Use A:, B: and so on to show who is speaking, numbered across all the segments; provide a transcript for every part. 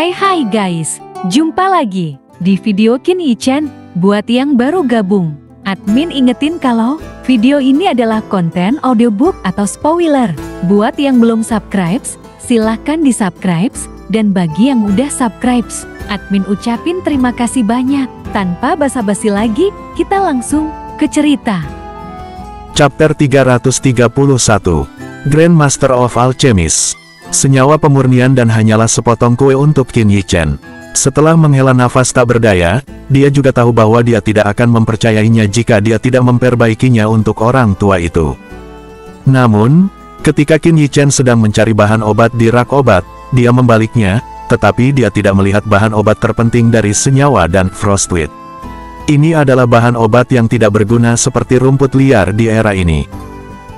A: Hai guys, jumpa lagi di video Qin Yichan. Buat yang baru gabung, admin ingetin kalau video ini adalah konten audiobook atau spoiler. Buat yang belum subscribe, silahkan di subscribe. Dan bagi yang udah subscribe, admin ucapin terima kasih banyak. Tanpa basa-basi lagi, kita langsung ke cerita.
B: Chapter 331, Grandmaster of Alchemist. Senyawa pemurnian dan hanyalah sepotong kue untuk Qin Yichan. Setelah menghela nafas tak berdaya, dia juga tahu bahwa dia tidak akan mempercayainya jika dia tidak memperbaikinya untuk orang tua itu. Namun, ketika Qin Yichan sedang mencari bahan obat di rak obat, dia membaliknya, tetapi dia tidak melihat bahan obat terpenting dari senyawa dan frostweed. Ini adalah bahan obat yang tidak berguna seperti rumput liar di era ini.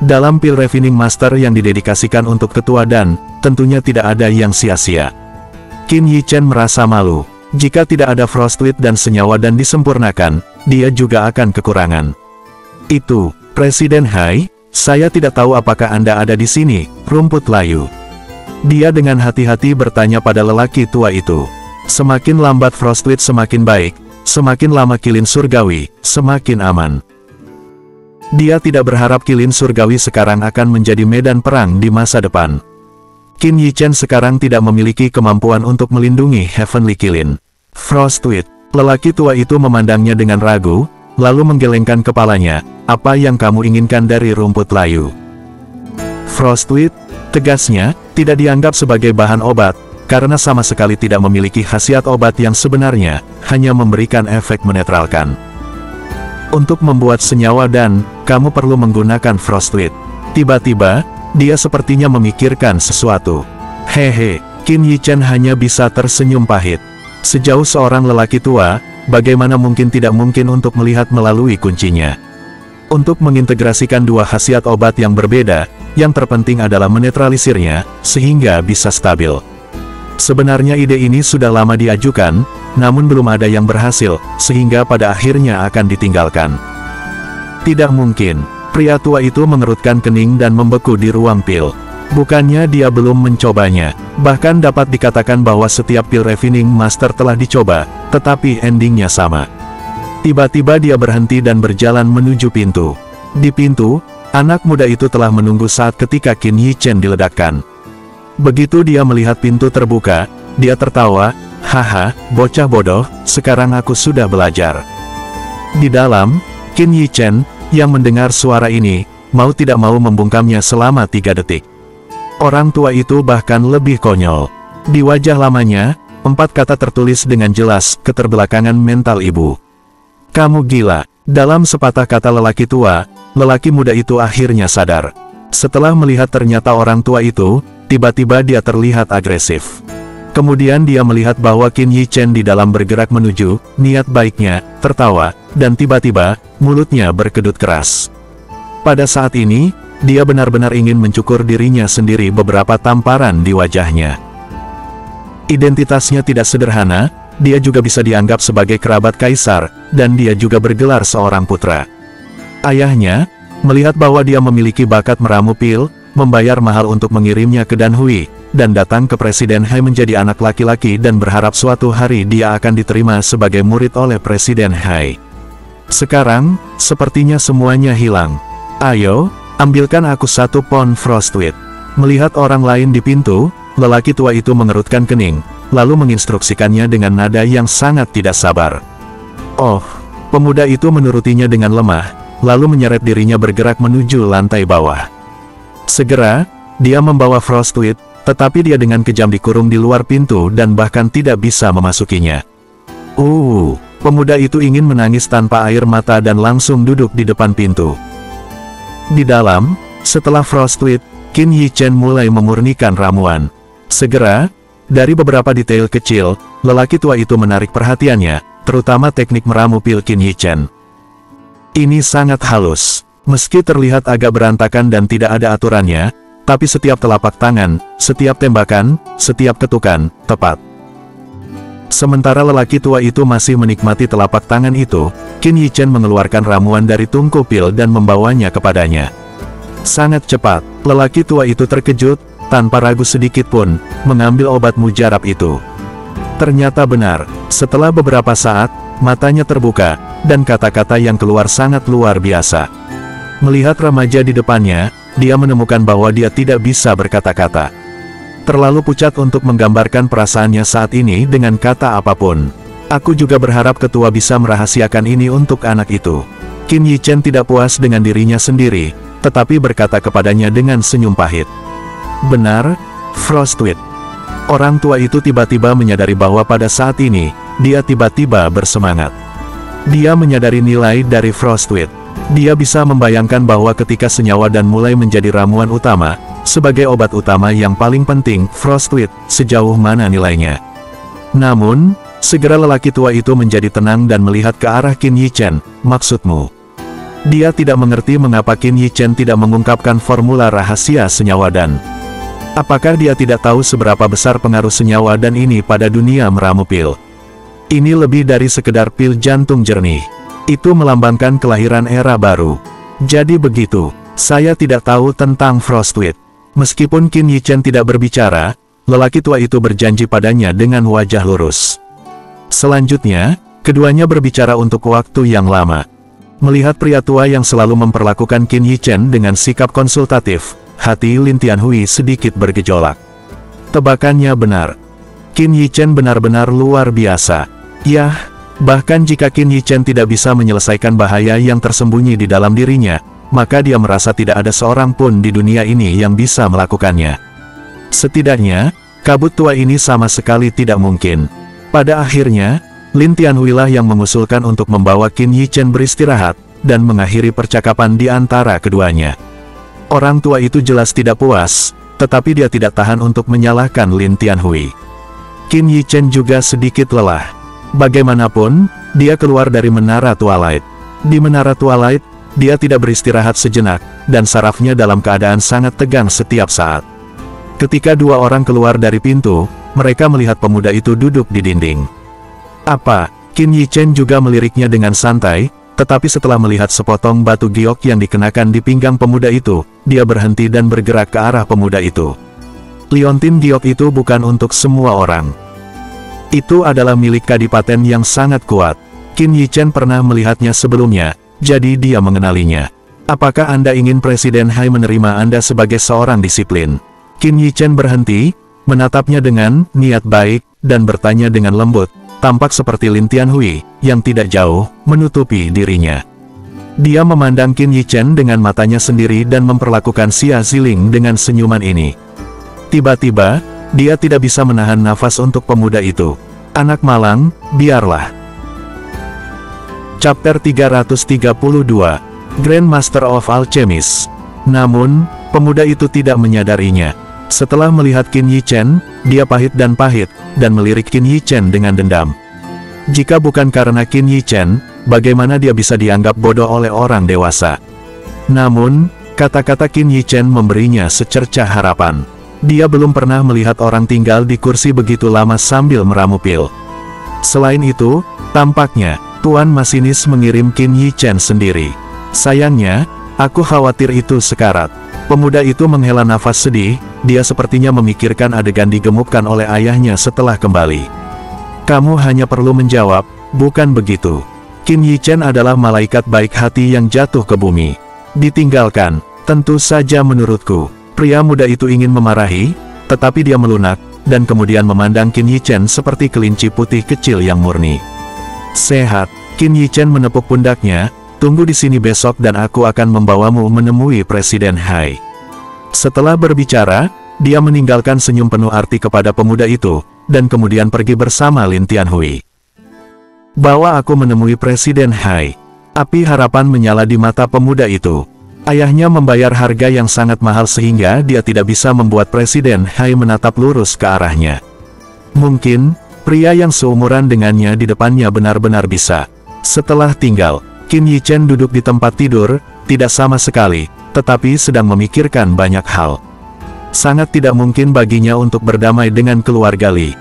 B: Dalam pil Refining Master yang didedikasikan untuk ketua dan, tentunya tidak ada yang sia-sia. Qin Yichan merasa malu. Jika tidak ada frostweed dan senyawa dan disempurnakan, dia juga akan kekurangan. Itu, Presiden Hai, saya tidak tahu apakah Anda ada di sini, rumput layu. Dia dengan hati-hati bertanya pada lelaki tua itu. Semakin lambat frostweed semakin baik, semakin lama kilin surgawi, semakin aman. Dia tidak berharap kilin surgawi sekarang akan menjadi medan perang di masa depan. Qin Yichan sekarang tidak memiliki kemampuan untuk melindungi Heavenly Kilin. Frostweed, lelaki tua itu memandangnya dengan ragu, lalu menggelengkan kepalanya. Apa yang kamu inginkan dari rumput layu? Frostweed, tegasnya, tidak dianggap sebagai bahan obat, karena sama sekali tidak memiliki khasiat obat yang sebenarnya, hanya memberikan efek menetralkan. Untuk membuat senyawa dan, kamu perlu menggunakan frostweed. Tiba-tiba, dia sepertinya memikirkan sesuatu. Hehe, Qin Yichan hanya bisa tersenyum pahit. Sejauh seorang lelaki tua, bagaimana mungkin tidak mungkin untuk melihat melalui kuncinya. Untuk mengintegrasikan dua khasiat obat yang berbeda, yang terpenting adalah menetralisirnya, sehingga bisa stabil. Sebenarnya ide ini sudah lama diajukan, namun belum ada yang berhasil, sehingga pada akhirnya akan ditinggalkan. Tidak mungkin, pria tua itu mengerutkan kening dan membeku di ruang pil. Bukannya dia belum mencobanya, bahkan dapat dikatakan bahwa setiap pil Refining Master telah dicoba, tetapi endingnya sama. Tiba-tiba dia berhenti dan berjalan menuju pintu. Di pintu, anak muda itu telah menunggu saat ketika Qin Yichan diledakkan. Begitu dia melihat pintu terbuka, dia tertawa, haha, bocah bodoh, sekarang aku sudah belajar. Di dalam, Qin Yichan, yang mendengar suara ini, mau tidak mau membungkamnya selama 3 detik. Orang tua itu bahkan lebih konyol. Di wajah lamanya, 4 kata tertulis dengan jelas, keterbelakangan mental ibu. Kamu gila. Dalam sepatah kata lelaki tua, lelaki muda itu akhirnya sadar. Setelah melihat ternyata orang tua itu, tiba-tiba dia terlihat agresif. Kemudian dia melihat bahwa Qin Yichan di dalam bergerak menuju, niat baiknya, tertawa, dan tiba-tiba, mulutnya berkedut keras. Pada saat ini, dia benar-benar ingin mencukur dirinya sendiri beberapa tamparan di wajahnya. Identitasnya tidak sederhana, dia juga bisa dianggap sebagai kerabat kaisar, dan dia juga bergelar seorang putra. Ayahnya, melihat bahwa dia memiliki bakat meramu pil, membayar mahal untuk mengirimnya ke Danhui, dan datang ke Presiden Hai menjadi anak laki-laki dan berharap suatu hari dia akan diterima sebagai murid oleh Presiden Hai. Sekarang, sepertinya semuanya hilang. Ayo, ambilkan aku 1 pon frostweed. Melihat orang lain di pintu, lelaki tua itu mengerutkan kening, lalu menginstruksikannya dengan nada yang sangat tidak sabar. Oh, pemuda itu menurutinya dengan lemah, lalu menyeret dirinya bergerak menuju lantai bawah. Segera, dia membawa frostweed, tetapi dia dengan kejam dikurung di luar pintu dan bahkan tidak bisa memasukinya. Pemuda itu ingin menangis tanpa air mata dan langsung duduk di depan pintu. Di dalam, setelah frostweed, Qin Yichan mulai memurnikan ramuan. Segera, dari beberapa detail kecil, lelaki tua itu menarik perhatiannya, terutama teknik meramu pil Qin Yichan. Ini sangat halus. Meski terlihat agak berantakan dan tidak ada aturannya, tapi setiap telapak tangan, setiap tembakan, setiap ketukan, tepat. Sementara lelaki tua itu masih menikmati telapak tangan itu, Qin Yichan mengeluarkan ramuan dari tungku pil dan membawanya kepadanya. Sangat cepat, lelaki tua itu terkejut, tanpa ragu sedikit pun, mengambil obat mujarab itu. Ternyata benar, setelah beberapa saat, matanya terbuka, dan kata-kata yang keluar sangat luar biasa. Melihat remaja di depannya, dia menemukan bahwa dia tidak bisa berkata-kata. Terlalu pucat untuk menggambarkan perasaannya saat ini dengan kata apapun. Aku juga berharap ketua bisa merahasiakan ini untuk anak itu. Qin Yichen tidak puas dengan dirinya sendiri, tetapi berkata kepadanya dengan senyum pahit. Benar, Frostweed. Orang tua itu tiba-tiba menyadari bahwa pada saat ini, dia tiba-tiba bersemangat. Dia menyadari nilai dari Frostweed. Dia bisa membayangkan bahwa ketika senyawa dan mulai menjadi ramuan utama, sebagai obat utama yang paling penting, Frostweed, sejauh mana nilainya. Namun, segera lelaki tua itu menjadi tenang dan melihat ke arah Qin Yichen. Maksudmu? Dia tidak mengerti mengapa Qin Yichen tidak mengungkapkan formula rahasia senyawa dan apakah dia tidak tahu seberapa besar pengaruh senyawa dan ini pada dunia meramu pil. Ini lebih dari sekedar pil jantung jernih. Itu melambangkan kelahiran era baru. Jadi begitu, saya tidak tahu tentang Frostweed. Meskipun Qin Yichen tidak berbicara, lelaki tua itu berjanji padanya dengan wajah lurus. Selanjutnya, keduanya berbicara untuk waktu yang lama. Melihat pria tua yang selalu memperlakukan Qin Yichen dengan sikap konsultatif, hati Lin Tianhui sedikit bergejolak. Tebakannya benar. Qin Yichen benar-benar luar biasa. Yah, bahkan jika Qin Yichen tidak bisa menyelesaikan bahaya yang tersembunyi di dalam dirinya, maka dia merasa tidak ada seorang pun di dunia ini yang bisa melakukannya. Setidaknya, kabut tua ini sama sekali tidak mungkin. Pada akhirnya, Lin Tianhui lah yang mengusulkan untuk membawa Qin Yichen beristirahat, dan mengakhiri percakapan di antara keduanya. Orang tua itu jelas tidak puas, tetapi dia tidak tahan untuk menyalahkan Lin Tianhui. Qin Yichen juga sedikit lelah. Bagaimanapun, dia keluar dari Menara Twilight. Di Menara Twilight, dia tidak beristirahat sejenak, dan sarafnya dalam keadaan sangat tegang setiap saat. Ketika dua orang keluar dari pintu, mereka melihat pemuda itu duduk di dinding. Apa? Qin Yichen juga meliriknya dengan santai, tetapi setelah melihat sepotong batu giok yang dikenakan di pinggang pemuda itu, dia berhenti dan bergerak ke arah pemuda itu. Liontin giok itu bukan untuk semua orang. Itu adalah milik kadipaten yang sangat kuat. Qin Yichen pernah melihatnya sebelumnya, jadi dia mengenalinya. Apakah Anda ingin Presiden Hai menerima Anda sebagai seorang disiplin? Qin Yichen berhenti, menatapnya dengan niat baik, dan bertanya dengan lembut, tampak seperti Lin Tianhui, yang tidak jauh, menutupi dirinya. Dia memandang Qin Yichen dengan matanya sendiri dan memperlakukan Xia Ziling dengan senyuman ini. Tiba-tiba, dia tidak bisa menahan nafas untuk pemuda itu. Anak malang, biarlah. Chapter 332, Grandmaster of Alchemist. Namun, pemuda itu tidak menyadarinya. Setelah melihat Qin Yichen, dia pahit dan melirik Qin Yichen dengan dendam. Jika bukan karena Qin Yichen, bagaimana dia bisa dianggap bodoh oleh orang dewasa? Namun, kata-kata Qin Yichen memberinya secercah harapan. Dia belum pernah melihat orang tinggal di kursi begitu lama sambil meramu pil. Selain itu, tampaknya, Tuan Masinis mengirim Qin Yichen sendiri. Sayangnya, aku khawatir itu sekarat. Pemuda itu menghela nafas sedih, dia sepertinya memikirkan adegan digemukkan oleh ayahnya setelah kembali. Kamu hanya perlu menjawab, bukan begitu. Qin Yichen adalah malaikat baik hati yang jatuh ke bumi. Ditinggalkan, tentu saja menurutku. Pria muda itu ingin memarahi, tetapi dia melunak, dan kemudian memandang Qin Yichen seperti kelinci putih kecil yang murni. Sehat, Qin Yichen menepuk pundaknya, tunggu di sini besok dan aku akan membawamu menemui Presiden Hai. Setelah berbicara, dia meninggalkan senyum penuh arti kepada pemuda itu, dan kemudian pergi bersama Lin Tianhui. Bawa aku menemui Presiden Hai. Api harapan menyala di mata pemuda itu. Ayahnya membayar harga yang sangat mahal sehingga dia tidak bisa membuat Presiden Hai menatap lurus ke arahnya. Mungkin, pria yang seumuran dengannya di depannya benar-benar bisa. Setelah tinggal, Qin Yichen duduk di tempat tidur, tidak sama sekali, tetapi sedang memikirkan banyak hal. Sangat tidak mungkin baginya untuk berdamai dengan keluarga Li.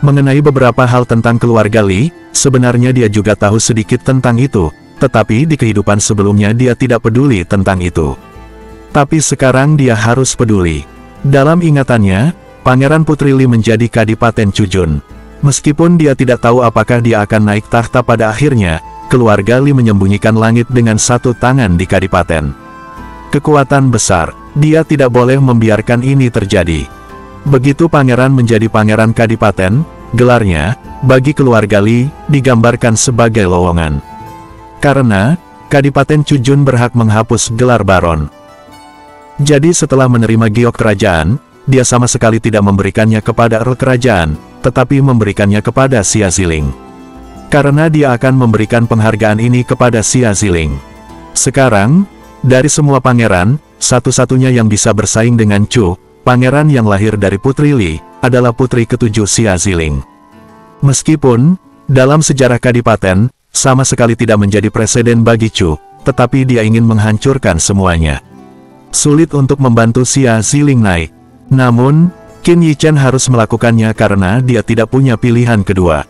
B: Mengenai beberapa hal tentang keluarga Li, sebenarnya dia juga tahu sedikit tentang itu, tetapi di kehidupan sebelumnya dia tidak peduli tentang itu. Tapi sekarang dia harus peduli. Dalam ingatannya, Pangeran Putri Li menjadi Kadipaten Chujun. Meskipun dia tidak tahu apakah dia akan naik tahta pada akhirnya, keluarga Li menyembunyikan langit dengan satu tangan di kadipaten. Kekuatan besar, dia tidak boleh membiarkan ini terjadi. Begitu pangeran menjadi pangeran kadipaten, gelarnya, bagi keluarga Li, digambarkan sebagai lowongan. Karena, Kadipaten Chujun berhak menghapus gelar baron. Jadi setelah menerima giok kerajaan, dia sama sekali tidak memberikannya kepada Earl kerajaan, tetapi memberikannya kepada Xia Ziling. Karena dia akan memberikan penghargaan ini kepada Xia Ziling. Sekarang, dari semua pangeran, satu-satunya yang bisa bersaing dengan Chu, pangeran yang lahir dari Putri Li, adalah putri ketujuh Xia Ziling. Meskipun, dalam sejarah Kadipaten, sama sekali tidak menjadi presiden bagi Chu, tetapi dia ingin menghancurkan semuanya. Sulit untuk membantu Xia Ziling naik. Namun, Qin Yichen harus melakukannya karena dia tidak punya pilihan kedua.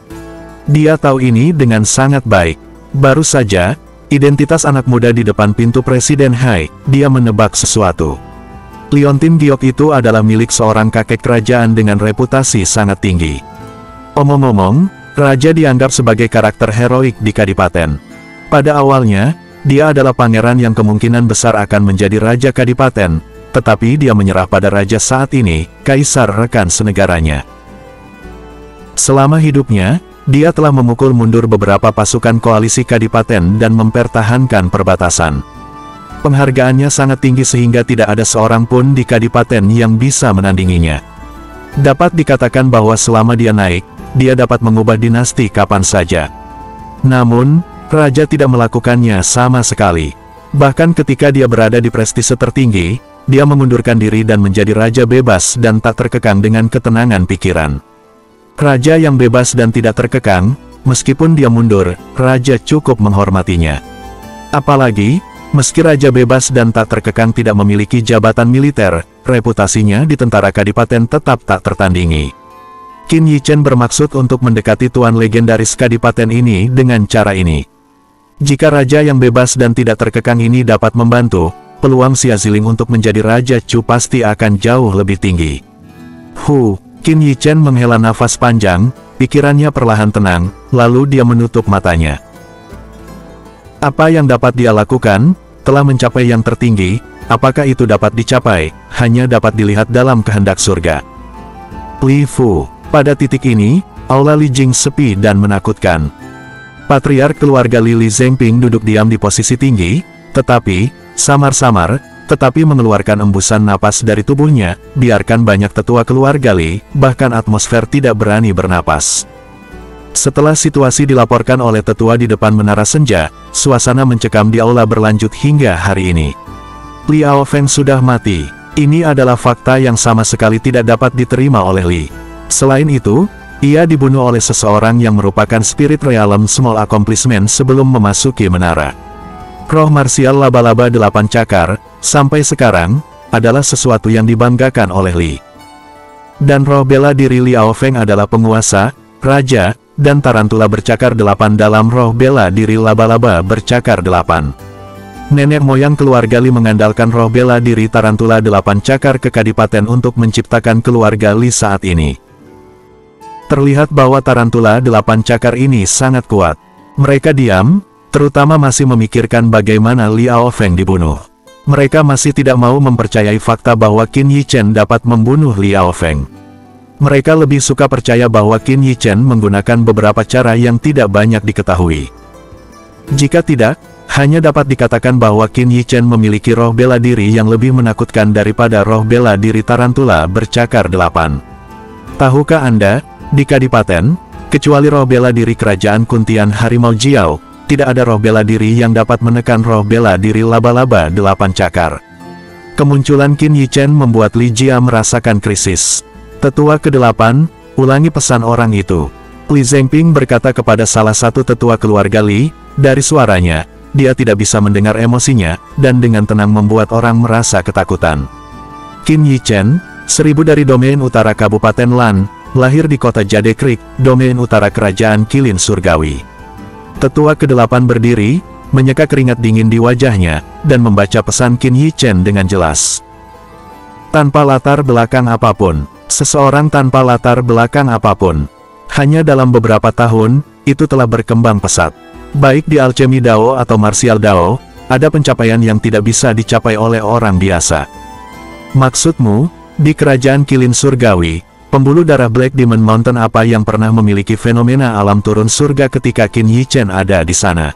B: Dia tahu ini dengan sangat baik. Baru saja, identitas anak muda di depan pintu Presiden Hai, dia menebak sesuatu. Liontin giok itu adalah milik seorang kakek kerajaan dengan reputasi sangat tinggi. Omong-omong, Raja dianggap sebagai karakter heroik di Kadipaten. Pada awalnya, dia adalah pangeran yang kemungkinan besar akan menjadi Raja Kadipaten, tetapi dia menyerah pada Raja saat ini, Kaisar rekan senegaranya. Selama hidupnya, dia telah memukul mundur beberapa pasukan koalisi Kadipaten dan mempertahankan perbatasan. Penghargaannya sangat tinggi sehingga tidak ada seorang pun di Kadipaten yang bisa menandinginya. Dapat dikatakan bahwa selama dia naik, dia dapat mengubah dinasti kapan saja. Namun, Raja tidak melakukannya sama sekali. Bahkan ketika dia berada di prestise tertinggi, dia mengundurkan diri dan menjadi raja bebas dan tak terkekang dengan ketenangan pikiran. Raja yang bebas dan tidak terkekang, meskipun dia mundur, Raja cukup menghormatinya. Apalagi, meski Raja bebas dan tak terkekang tidak memiliki jabatan militer, reputasinya di tentara Kadipaten tetap tak tertandingi. Qin Yichen bermaksud untuk mendekati tuan legendaris Kadipaten ini dengan cara ini. Jika raja yang bebas dan tidak terkekang ini dapat membantu, peluang Xia Ziling untuk menjadi Raja Chu pasti akan jauh lebih tinggi. Qin Yichen menghela nafas panjang, pikirannya perlahan tenang, lalu dia menutup matanya. Apa yang dapat dia lakukan, telah mencapai yang tertinggi, apakah itu dapat dicapai, hanya dapat dilihat dalam kehendak surga. Li Fu. Pada titik ini, aula Li Jing sepi dan menakutkan. Patriark keluarga Li Zhengping duduk diam di posisi tinggi, tetapi, samar-samar, tetapi mengeluarkan embusan napas dari tubuhnya, biarkan banyak tetua keluarga Li, bahkan atmosfer tidak berani bernapas. Setelah situasi dilaporkan oleh tetua di depan menara senja, suasana mencekam di aula berlanjut hingga hari ini. Liao Feng sudah mati. Ini adalah fakta yang sama sekali tidak dapat diterima oleh Li. Selain itu, ia dibunuh oleh seseorang yang merupakan Spirit Realm Small Accomplishment sebelum memasuki menara. Roh marsial laba-laba 8 cakar, sampai sekarang, adalah sesuatu yang dibanggakan oleh Li. Dan roh bela diri Liao Feng adalah penguasa, raja, dan tarantula bercakar 8 dalam roh bela diri laba-laba bercakar 8. Nenek moyang keluarga Li mengandalkan roh bela diri tarantula 8 cakar ke Kadipaten untuk menciptakan keluarga Li saat ini. Terlihat bahwa tarantula 8 cakar ini sangat kuat. Mereka diam, terutama masih memikirkan bagaimana Liao Feng dibunuh. Mereka masih tidak mau mempercayai fakta bahwa Qin Yichen dapat membunuh Liao Feng. Mereka lebih suka percaya bahwa Qin Yichen menggunakan beberapa cara yang tidak banyak diketahui. Jika tidak, hanya dapat dikatakan bahwa Qin Yichen memiliki roh bela diri yang lebih menakutkan daripada roh bela diri tarantula bercakar 8. Tahukah Anda, di Kadipaten, kecuali roh bela diri kerajaan Kuntian Harimau Jiao, tidak ada roh bela diri yang dapat menekan roh bela diri laba-laba 8 cakar. Kemunculan Qin Yichen membuat Li Jia merasakan krisis. Tetua ke-8, ulangi pesan orang itu. Li Zhengping berkata kepada salah satu tetua keluarga Li, dari suaranya, dia tidak bisa mendengar emosinya, dan dengan tenang membuat orang merasa ketakutan. Qin Yichen, 1000 dari domain utara Kabupaten Lan, lahir di kota Jade Creek, domain utara kerajaan Kilin Surgawi. Tetua ke-8 berdiri, menyeka keringat dingin di wajahnya, dan membaca pesan Qin Yichen dengan jelas. Tanpa latar belakang apapun, seseorang tanpa latar belakang apapun. Hanya dalam beberapa tahun, itu telah berkembang pesat. Baik di alchemy Dao atau martial Dao, ada pencapaian yang tidak bisa dicapai oleh orang biasa. Maksudmu, di kerajaan Kilin Surgawi, pembuluh darah Black Demon Mountain apa yang pernah memiliki fenomena alam turun surga ketika Qin Yi Chen ada di sana?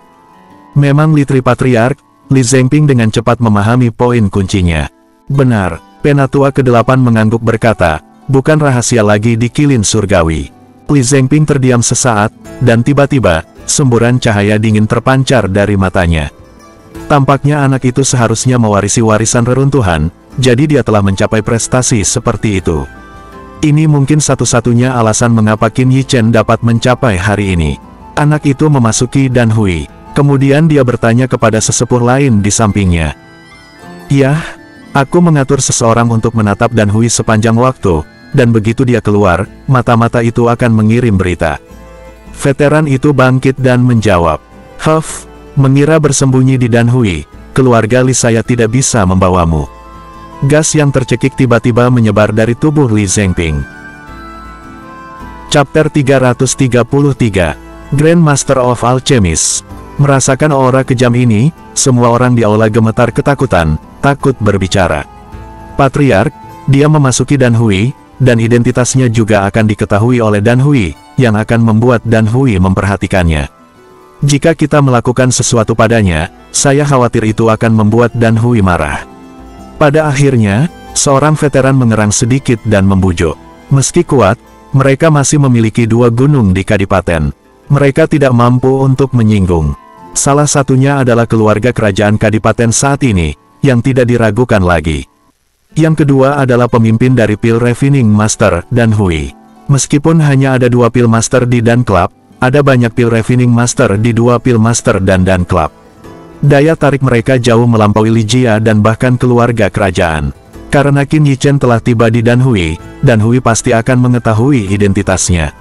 B: Memang Litri Patriark, Li Zengping dengan cepat memahami poin kuncinya. Benar, Penatua ke-8 mengangguk berkata, bukan rahasia lagi di Kilin Surgawi. Li Zengping terdiam sesaat, dan tiba-tiba, semburan cahaya dingin terpancar dari matanya. Tampaknya anak itu seharusnya mewarisi warisan reruntuhan, jadi dia telah mencapai prestasi seperti itu. Ini mungkin satu-satunya alasan mengapa Qin Yi Chen dapat mencapai hari ini. Anak itu memasuki Dan Hui, kemudian dia bertanya kepada sesepuh lain di sampingnya. "Yah, aku mengatur seseorang untuk menatap Dan Hui sepanjang waktu, dan begitu dia keluar, mata-mata itu akan mengirim berita." Veteran itu bangkit dan menjawab, "Huff, mengira bersembunyi di Dan Hui, keluarga Li saya tidak bisa membawamu." Gas yang tercekik tiba-tiba menyebar dari tubuh Li Zengping. Chapter 333, Grandmaster of Alchemist. Merasakan aura kejam ini, semua orang di aula gemetar ketakutan, takut berbicara. Patriark, dia memasuki Dan Hui, dan identitasnya juga akan diketahui oleh Dan Hui, yang akan membuat Dan Hui memperhatikannya. Jika kita melakukan sesuatu padanya, saya khawatir itu akan membuat Dan Hui marah. Pada akhirnya, seorang veteran mengerang sedikit dan membujuk. Meski kuat, mereka masih memiliki 2 gunung di Kadipaten. Mereka tidak mampu untuk menyinggung. Salah satunya adalah keluarga kerajaan Kadipaten saat ini, yang tidak diragukan lagi. Yang kedua adalah pemimpin dari Pil Refining Master, Dan Hui. Meskipun hanya ada 2 Pil Master di Dan Club, ada banyak Pil Refining Master di 2 Pil Master dan Dan Club. Daya tarik mereka jauh melampaui Li Jia dan bahkan keluarga kerajaan. Karena Qin Yi Chen telah tiba di Dan Hui pasti akan mengetahui identitasnya.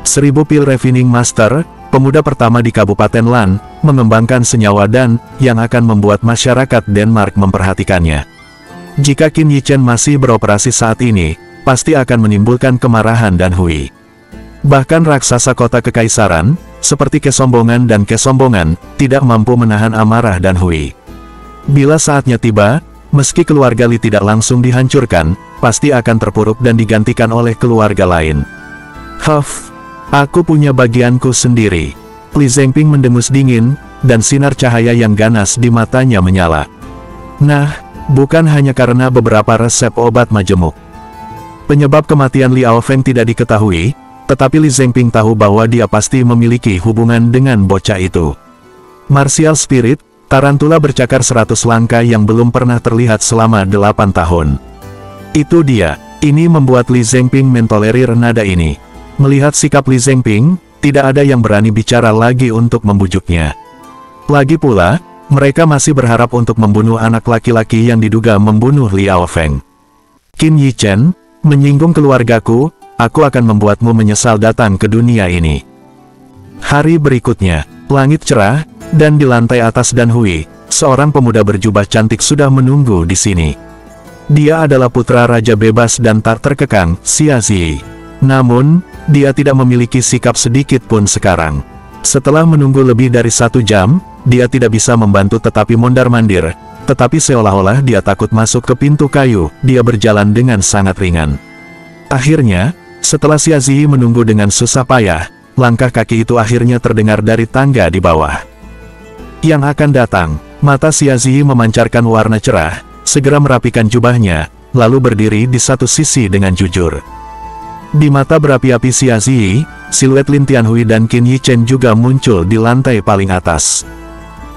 B: 1000 Pil Refining Master, pemuda pertama di Kabupaten Lan, mengembangkan senyawa Dan, yang akan membuat masyarakat Denmark memperhatikannya. Jika Qin Yi Chen masih beroperasi saat ini, pasti akan menimbulkan kemarahan Dan Hui. Bahkan raksasa kota kekaisaran, seperti kesombongan dan kesombongan, tidak mampu menahan amarah Dan Hui. Bila saatnya tiba, meski keluarga Li tidak langsung dihancurkan, pasti akan terpuruk dan digantikan oleh keluarga lain. Huff, aku punya bagianku sendiri. Li Zengping mendengus dingin, dan sinar cahaya yang ganas di matanya menyala. Nah, bukan hanya karena beberapa resep obat majemuk. Penyebab kematian Liao Feng tidak diketahui, tetapi Li Zengping tahu bahwa dia pasti memiliki hubungan dengan bocah itu. Martial Spirit, tarantula bercakar 100 langkah yang belum pernah terlihat selama 8 tahun. Itu dia, ini membuat Li Zengping mentolerir nada ini. Melihat sikap Li Zengping, tidak ada yang berani bicara lagi untuk membujuknya. Lagi pula, mereka masih berharap untuk membunuh anak laki-laki yang diduga membunuh Liao Feng. Qin Yi Chen, menyinggung keluargaku, aku akan membuatmu menyesal datang ke dunia ini. Hari berikutnya, langit cerah, dan di lantai atas Dan Hui, seorang pemuda berjubah cantik sudah menunggu di sini. Dia adalah putra Raja Bebas dan tak terkekang, Xia Zi. Namun, dia tidak memiliki sikap sedikit pun sekarang. Setelah menunggu lebih dari 1 jam, dia tidak bisa membantu tetapi mondar-mandir, tetapi seolah-olah dia takut masuk ke pintu kayu, dia berjalan dengan sangat ringan. Akhirnya, setelah Xia Zi menunggu dengan susah payah, langkah kaki itu akhirnya terdengar dari tangga di bawah. Yang akan datang, mata Xia Zi memancarkan warna cerah, segera merapikan jubahnya, lalu berdiri di satu sisi dengan jujur. Di mata berapi-api Xia Zi, siluet Lin Tianhui dan Qin Yi Chen juga muncul di lantai paling atas.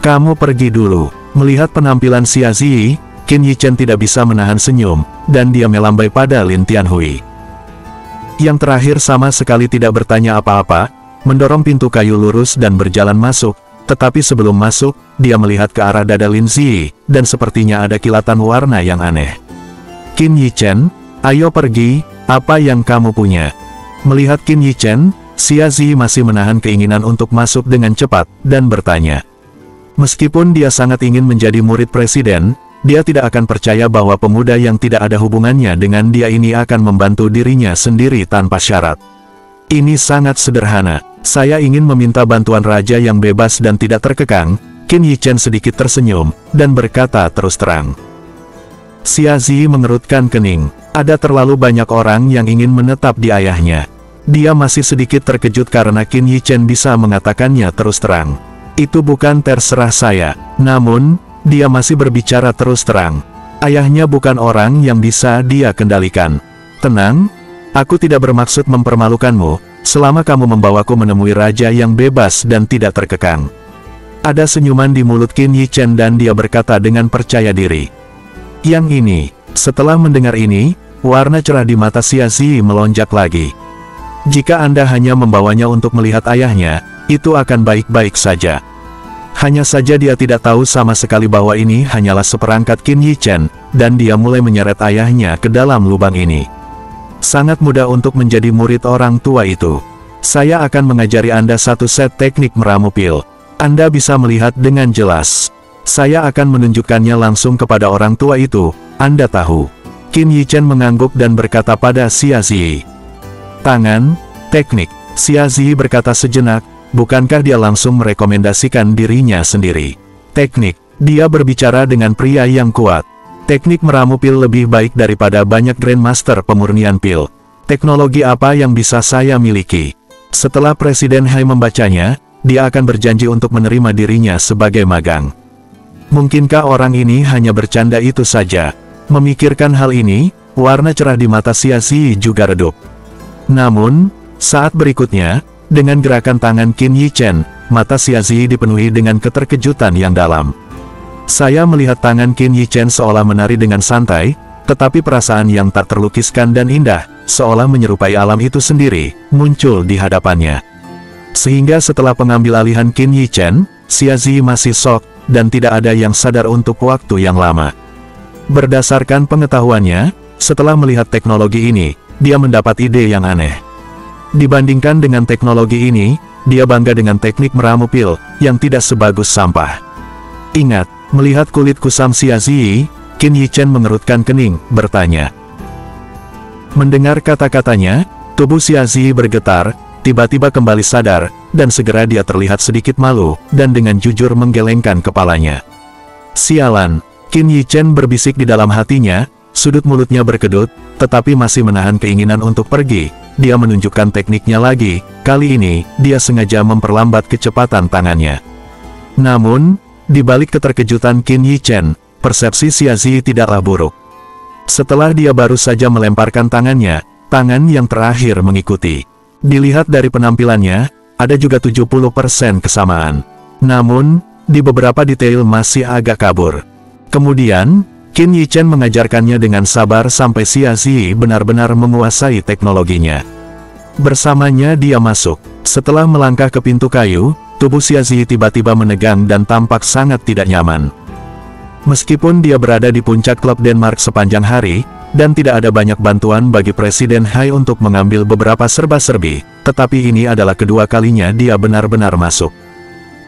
B: Kamu pergi dulu. Melihat penampilan Xia Zi, Qin Yi Chen tidak bisa menahan senyum, dan dia melambai pada Lin Tianhui. Yang terakhir sama sekali tidak bertanya apa-apa, mendorong pintu kayu lurus dan berjalan masuk, tetapi sebelum masuk, dia melihat ke arah dada Lin Zi, dan sepertinya ada kilatan warna yang aneh. Qin Yi Chen, ayo pergi, apa yang kamu punya? Melihat Qin Yi Chen, Xia Zi masih menahan keinginan untuk masuk dengan cepat, dan bertanya. Meskipun dia sangat ingin menjadi murid presiden, dia tidak akan percaya bahwa pemuda yang tidak ada hubungannya dengan dia ini akan membantu dirinya sendiri tanpa syarat. Ini sangat sederhana. Saya ingin meminta bantuan raja yang bebas dan tidak terkekang. Qin Yichen sedikit tersenyum, dan berkata terus terang. Xia Zi mengerutkan kening. Ada terlalu banyak orang yang ingin menetap di ayahnya. Dia masih sedikit terkejut karena Qin Yichen bisa mengatakannya terus terang. Itu bukan terserah saya. Namun, dia masih berbicara terus terang. Ayahnya bukan orang yang bisa dia kendalikan. Tenang, aku tidak bermaksud mempermalukanmu, selama kamu membawaku menemui raja yang bebas dan tidak terkekang. Ada senyuman di mulut Qin Yichen dan dia berkata dengan percaya diri. Yang ini, setelah mendengar ini, warna cerah di mata Xia Zi melonjak lagi. Jika Anda hanya membawanya untuk melihat ayahnya, itu akan baik-baik saja. Hanya saja dia tidak tahu sama sekali bahwa ini hanyalah seperangkat Qin Yichen, dan dia mulai menyeret ayahnya ke dalam lubang ini. Sangat mudah untuk menjadi murid orang tua itu. Saya akan mengajari Anda satu set teknik meramu pil. Anda bisa melihat dengan jelas. Saya akan menunjukkannya langsung kepada orang tua itu, Anda tahu. Qin Yichen mengangguk dan berkata pada Xia Zi. Tangan, teknik. Xia Zi berkata sejenak, bukankah dia langsung merekomendasikan dirinya sendiri? Teknik, dia berbicara dengan pria yang kuat. Teknik meramu pil lebih baik daripada banyak Grandmaster pemurnian pil. Teknologi apa yang bisa saya miliki? Setelah Presiden Hai membacanya, dia akan berjanji untuk menerima dirinya sebagai magang. Mungkinkah orang ini hanya bercanda itu saja? Memikirkan hal ini, warna cerah di mata Xia Zi juga redup. Namun, saat berikutnya, dengan gerakan tangan Qin Yichen, mata Xia Zi dipenuhi dengan keterkejutan yang dalam. Saya melihat tangan Qin Yichen seolah menari dengan santai, tetapi perasaan yang tak terlukiskan dan indah, seolah menyerupai alam itu sendiri, muncul di hadapannya. Sehingga setelah pengambil alihan Qin Yichen, Xia Zi masih shock, dan tidak ada yang sadar untuk waktu yang lama. Berdasarkan pengetahuannya, setelah melihat teknologi ini, dia mendapat ide yang aneh. Dibandingkan dengan teknologi ini, dia bangga dengan teknik meramu pil, yang tidak sebagus sampah. Ingat, melihat kulit kusam Xia Zi, Qin Yichen mengerutkan kening, bertanya. Mendengar kata-katanya, tubuh Xia Zi bergetar, tiba-tiba kembali sadar, dan segera dia terlihat sedikit malu, dan dengan jujur menggelengkan kepalanya. Sialan, Qin Yichen berbisik di dalam hatinya, sudut mulutnya berkedut, tetapi masih menahan keinginan untuk pergi. Dia menunjukkan tekniknya lagi, kali ini, dia sengaja memperlambat kecepatan tangannya. Namun, di balik keterkejutan Qin Yichen, persepsi Xia Zi tidaklah buruk. Setelah dia baru saja melemparkan tangannya, tangan yang terakhir mengikuti. Dilihat dari penampilannya, ada juga 70% kesamaan. Namun, di beberapa detail masih agak kabur. Kemudian, Qin Yichen mengajarkannya dengan sabar sampai Xia Zi benar-benar menguasai teknologinya. Bersamanya dia masuk. Setelah melangkah ke pintu kayu, tubuh Xia Zi tiba-tiba menegang dan tampak sangat tidak nyaman. Meskipun dia berada di puncak klub Denmark sepanjang hari, dan tidak ada banyak bantuan bagi Presiden Hai untuk mengambil beberapa serba-serbi, tetapi ini adalah kedua kalinya dia benar-benar masuk.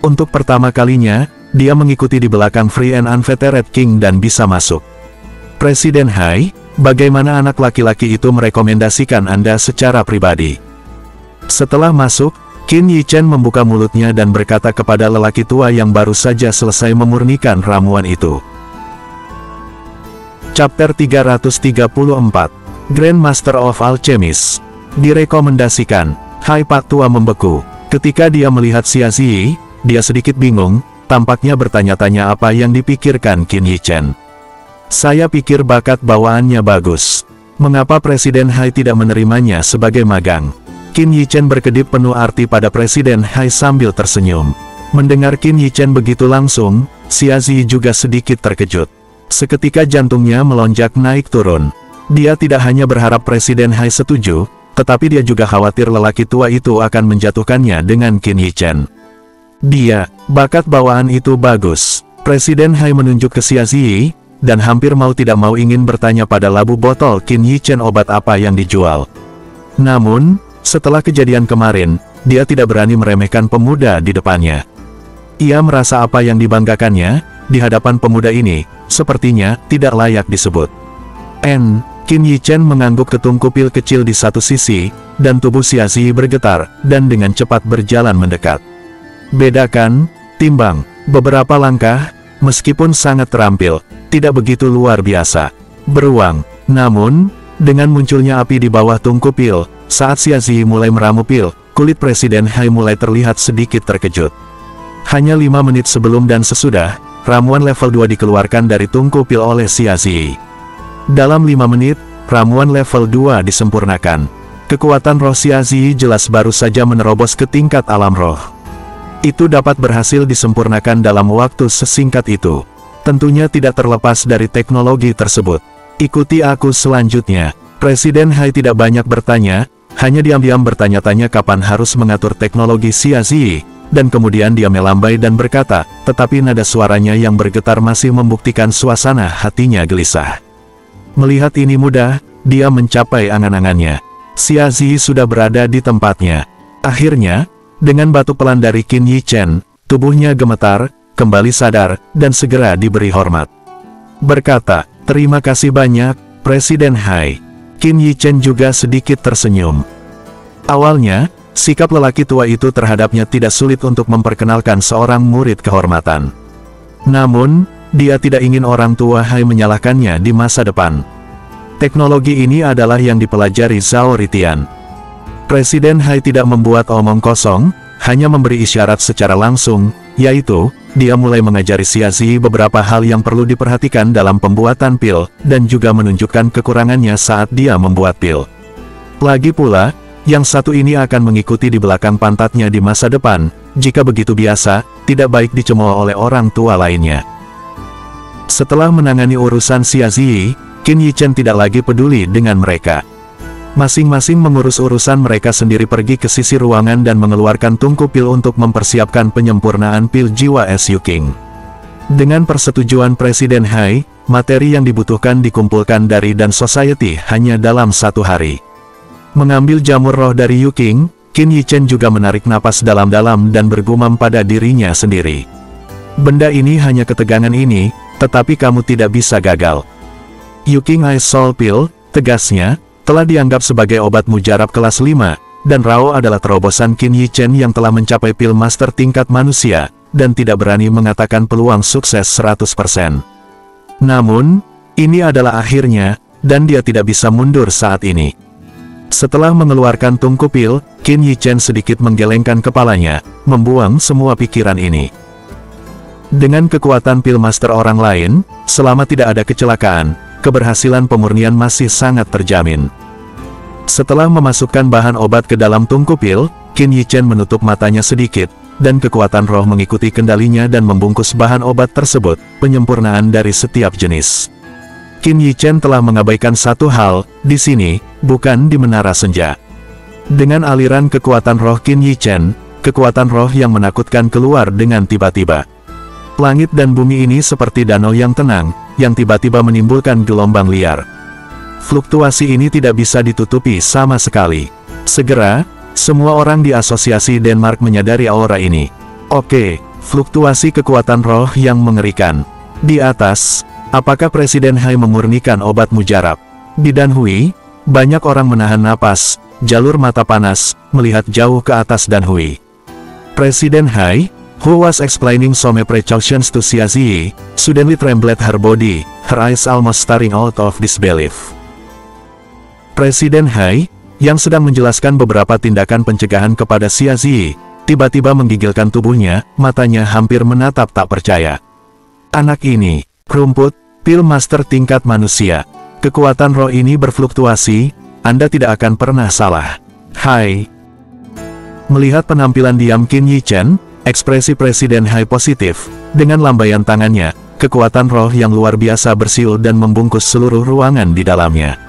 B: Untuk pertama kalinya, dia mengikuti di belakang Free and Unfettered King dan bisa masuk. Presiden Hai, bagaimana anak laki-laki itu merekomendasikan Anda secara pribadi? Setelah masuk, Qin Yichen membuka mulutnya dan berkata kepada lelaki tua yang baru saja selesai memurnikan ramuan itu. Chapter 334, Grandmaster of Alchemist. Direkomendasikan. Hai Pak Tua membeku. Ketika dia melihat Xia Zi, dia sedikit bingung, tampaknya bertanya-tanya apa yang dipikirkan Qin Yichen. Saya pikir bakat bawaannya bagus. Mengapa Presiden Hai tidak menerimanya sebagai magang? Qin Yichen berkedip penuh arti pada Presiden Hai sambil tersenyum. Mendengar Qin Yichen begitu langsung, Xia Zi juga sedikit terkejut. Seketika jantungnya melonjak naik turun. Dia tidak hanya berharap Presiden Hai setuju, tetapi dia juga khawatir lelaki tua itu akan menjatuhkannya dengan Qin Yichen. Dia, bakat bawaan itu bagus. Presiden Hai menunjuk ke Xia Zi, dan hampir mau tidak mau ingin bertanya pada labu botol Qin Yichen obat apa yang dijual. Namun, setelah kejadian kemarin, dia tidak berani meremehkan pemuda di depannya. Ia merasa apa yang dibanggakannya, di hadapan pemuda ini, sepertinya tidak layak disebut. Qin Yichen mengangguk ke tungku pil kecil di satu sisi, dan tubuh Xia Zi bergetar, dan dengan cepat berjalan mendekat. Bedakan, timbang, beberapa langkah, meskipun sangat terampil, tidak begitu luar biasa. Beruang, namun, dengan munculnya api di bawah tungku pil, saat Xia Zi mulai meramu pil, kulit Presiden Hai mulai terlihat sedikit terkejut. Hanya 5 menit sebelum dan sesudah, ramuan level 2 dikeluarkan dari tungku pil oleh Xia Zi. Dalam 5 menit, ramuan level 2 disempurnakan. Kekuatan roh Xia Zi jelas baru saja menerobos ke tingkat alam roh. Itu dapat berhasil disempurnakan dalam waktu sesingkat itu. Tentunya tidak terlepas dari teknologi tersebut. Ikuti aku selanjutnya. Presiden Hai tidak banyak bertanya, hanya diam-diam bertanya-tanya kapan harus mengatur teknologi Xia Zi, dan kemudian dia melambai dan berkata, tetapi nada suaranya yang bergetar masih membuktikan suasana hatinya gelisah. Melihat ini mudah, dia mencapai angan-angannya. Xia Zi sudah berada di tempatnya. Akhirnya, dengan batu pelan dari Qin Yichen, tubuhnya gemetar, kembali sadar, dan segera diberi hormat. Berkata, terima kasih banyak, Presiden Hai. Qin Yichen juga sedikit tersenyum. Awalnya, sikap lelaki tua itu terhadapnya tidak sulit untuk memperkenalkan seorang murid kehormatan. Namun, dia tidak ingin orang tua Hai menyalahkannya di masa depan. Teknologi ini adalah yang dipelajari Zhao Ritian. Presiden Hai tidak membuat omong kosong, hanya memberi isyarat secara langsung, yaitu, dia mulai mengajari Xia Zi beberapa hal yang perlu diperhatikan dalam pembuatan pil, dan juga menunjukkan kekurangannya saat dia membuat pil. Lagi pula, yang satu ini akan mengikuti di belakang pantatnya di masa depan, jika begitu biasa, tidak baik dicemooh oleh orang tua lainnya. Setelah menangani urusan Xia Zi, Qin Yichen tidak lagi peduli dengan mereka. Masing-masing mengurus urusan mereka sendiri, pergi ke sisi ruangan dan mengeluarkan tungku pil untuk mempersiapkan penyempurnaan pil jiwa S. Yu King. Dengan persetujuan Presiden Hai, materi yang dibutuhkan dikumpulkan dari Dan Society hanya dalam 1 hari. Mengambil jamur roh dari Yu King, Qin Yichen juga menarik napas dalam-dalam dan bergumam pada dirinya sendiri. Benda ini hanya ketegangan ini, tetapi kamu tidak bisa gagal. Yu King Ice Soul Pill, tegasnya, telah dianggap sebagai obat mujarab kelas 5, dan Rao adalah terobosan Qin Yichen yang telah mencapai pil master tingkat manusia, dan tidak berani mengatakan peluang sukses 100%. Namun, ini adalah akhirnya, dan dia tidak bisa mundur saat ini. Setelah mengeluarkan tungku pil, Qin Yichen sedikit menggelengkan kepalanya, membuang semua pikiran ini. Dengan kekuatan pil master orang lain, selama tidak ada kecelakaan, keberhasilan pemurnian masih sangat terjamin. Setelah memasukkan bahan obat ke dalam tungku pil, Qin Yichen menutup matanya sedikit, dan kekuatan roh mengikuti kendalinya dan membungkus bahan obat tersebut, penyempurnaan dari setiap jenis. Qin Yichen telah mengabaikan satu hal, di sini, bukan di Menara Senja. Dengan aliran kekuatan roh Qin Yichen, kekuatan roh yang menakutkan keluar dengan tiba-tiba. Langit dan bumi ini seperti danau yang tenang, yang tiba-tiba menimbulkan gelombang liar. Fluktuasi ini tidak bisa ditutupi sama sekali. Segera, semua orang di asosiasi Denmark menyadari aura ini. Oke, fluktuasi kekuatan roh yang mengerikan. Di atas, apakah Presiden Hai memurnikan obat mujarab? Di Danhui, banyak orang menahan napas, jalur mata panas, melihat jauh ke atas Danhui. Presiden Hai, who was explaining some precautions to Xia Zi, suddenly trembled her body, her eyes almost staring out of disbelief. Presiden Hai, yang sedang menjelaskan beberapa tindakan pencegahan kepada Xia Zi, tiba-tiba menggigilkan tubuhnya, matanya hampir menatap tak percaya. Anak ini, rumput, pil master tingkat manusia. Kekuatan roh ini berfluktuasi, Anda tidak akan pernah salah. Hai. Melihat penampilan diam Qin Yichen, ekspresi Presiden Hai positif, dengan lambaian tangannya, kekuatan roh yang luar biasa bersiul dan membungkus seluruh ruangan di dalamnya.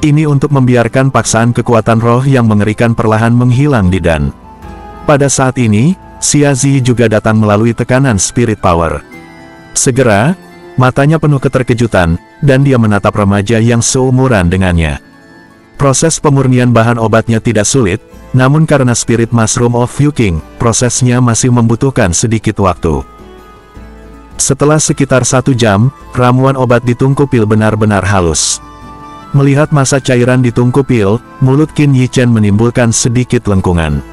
B: Ini untuk membiarkan paksaan kekuatan roh yang mengerikan perlahan menghilang di Dan. Pada saat ini, Xia Zi juga datang melalui tekanan spirit power. Segera, matanya penuh keterkejutan, dan dia menatap remaja yang seumuran dengannya. Proses pemurnian bahan obatnya tidak sulit, namun karena spirit mushroom of Yu King, prosesnya masih membutuhkan sedikit waktu. Setelah sekitar 1 jam, ramuan obat di tungku pil benar-benar halus. Melihat masa cairan di tungku pil, mulut Qin Yichen menimbulkan sedikit lengkungan.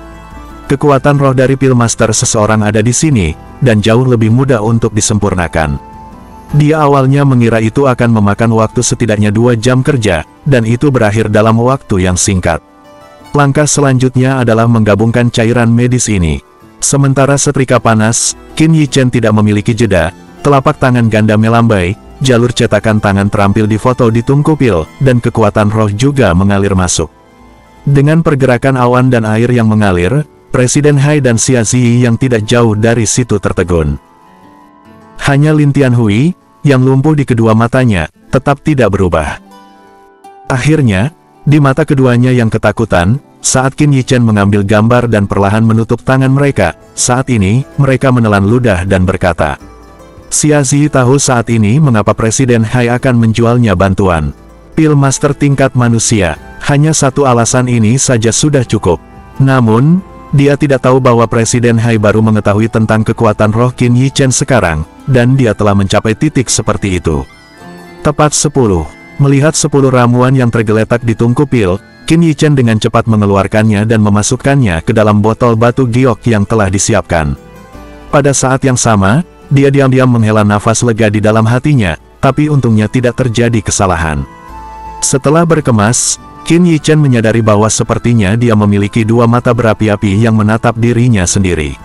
B: Kekuatan roh dari pil master seseorang ada di sini, dan jauh lebih mudah untuk disempurnakan. Dia awalnya mengira itu akan memakan waktu setidaknya 2 jam kerja, dan itu berakhir dalam waktu yang singkat. Langkah selanjutnya adalah menggabungkan cairan medis ini. Sementara setrika panas, Qin Yichen tidak memiliki jeda, telapak tangan ganda melambai, jalur cetakan tangan terampil di foto di tungku pil, dan kekuatan roh juga mengalir masuk. Dengan pergerakan awan dan air yang mengalir, Presiden Hai dan Xia Ziyi yang tidak jauh dari situ tertegun. Hanya Lin Tianhui, yang lumpuh di kedua matanya, tetap tidak berubah. Akhirnya, di mata keduanya yang ketakutan, saat Qin Yichen mengambil gambar dan perlahan menutup tangan mereka, saat ini, mereka menelan ludah dan berkata, Xia Ziyi tahu saat ini mengapa Presiden Hai akan menjualnya bantuan. Pil master tingkat manusia, hanya satu alasan ini saja sudah cukup. Namun, dia tidak tahu bahwa Presiden Hai baru mengetahui tentang kekuatan roh Qin Yichen sekarang, dan dia telah mencapai titik seperti itu. Tepat 10. Melihat 10 ramuan yang tergeletak di tungku pil, Qin Yichen dengan cepat mengeluarkannya dan memasukkannya ke dalam botol batu giok yang telah disiapkan. Pada saat yang sama, dia diam-diam menghela nafas lega di dalam hatinya, tapi untungnya tidak terjadi kesalahan. Setelah berkemas, Qin Yichen menyadari bahwa sepertinya dia memiliki 2 mata berapi-api yang menatap dirinya sendiri.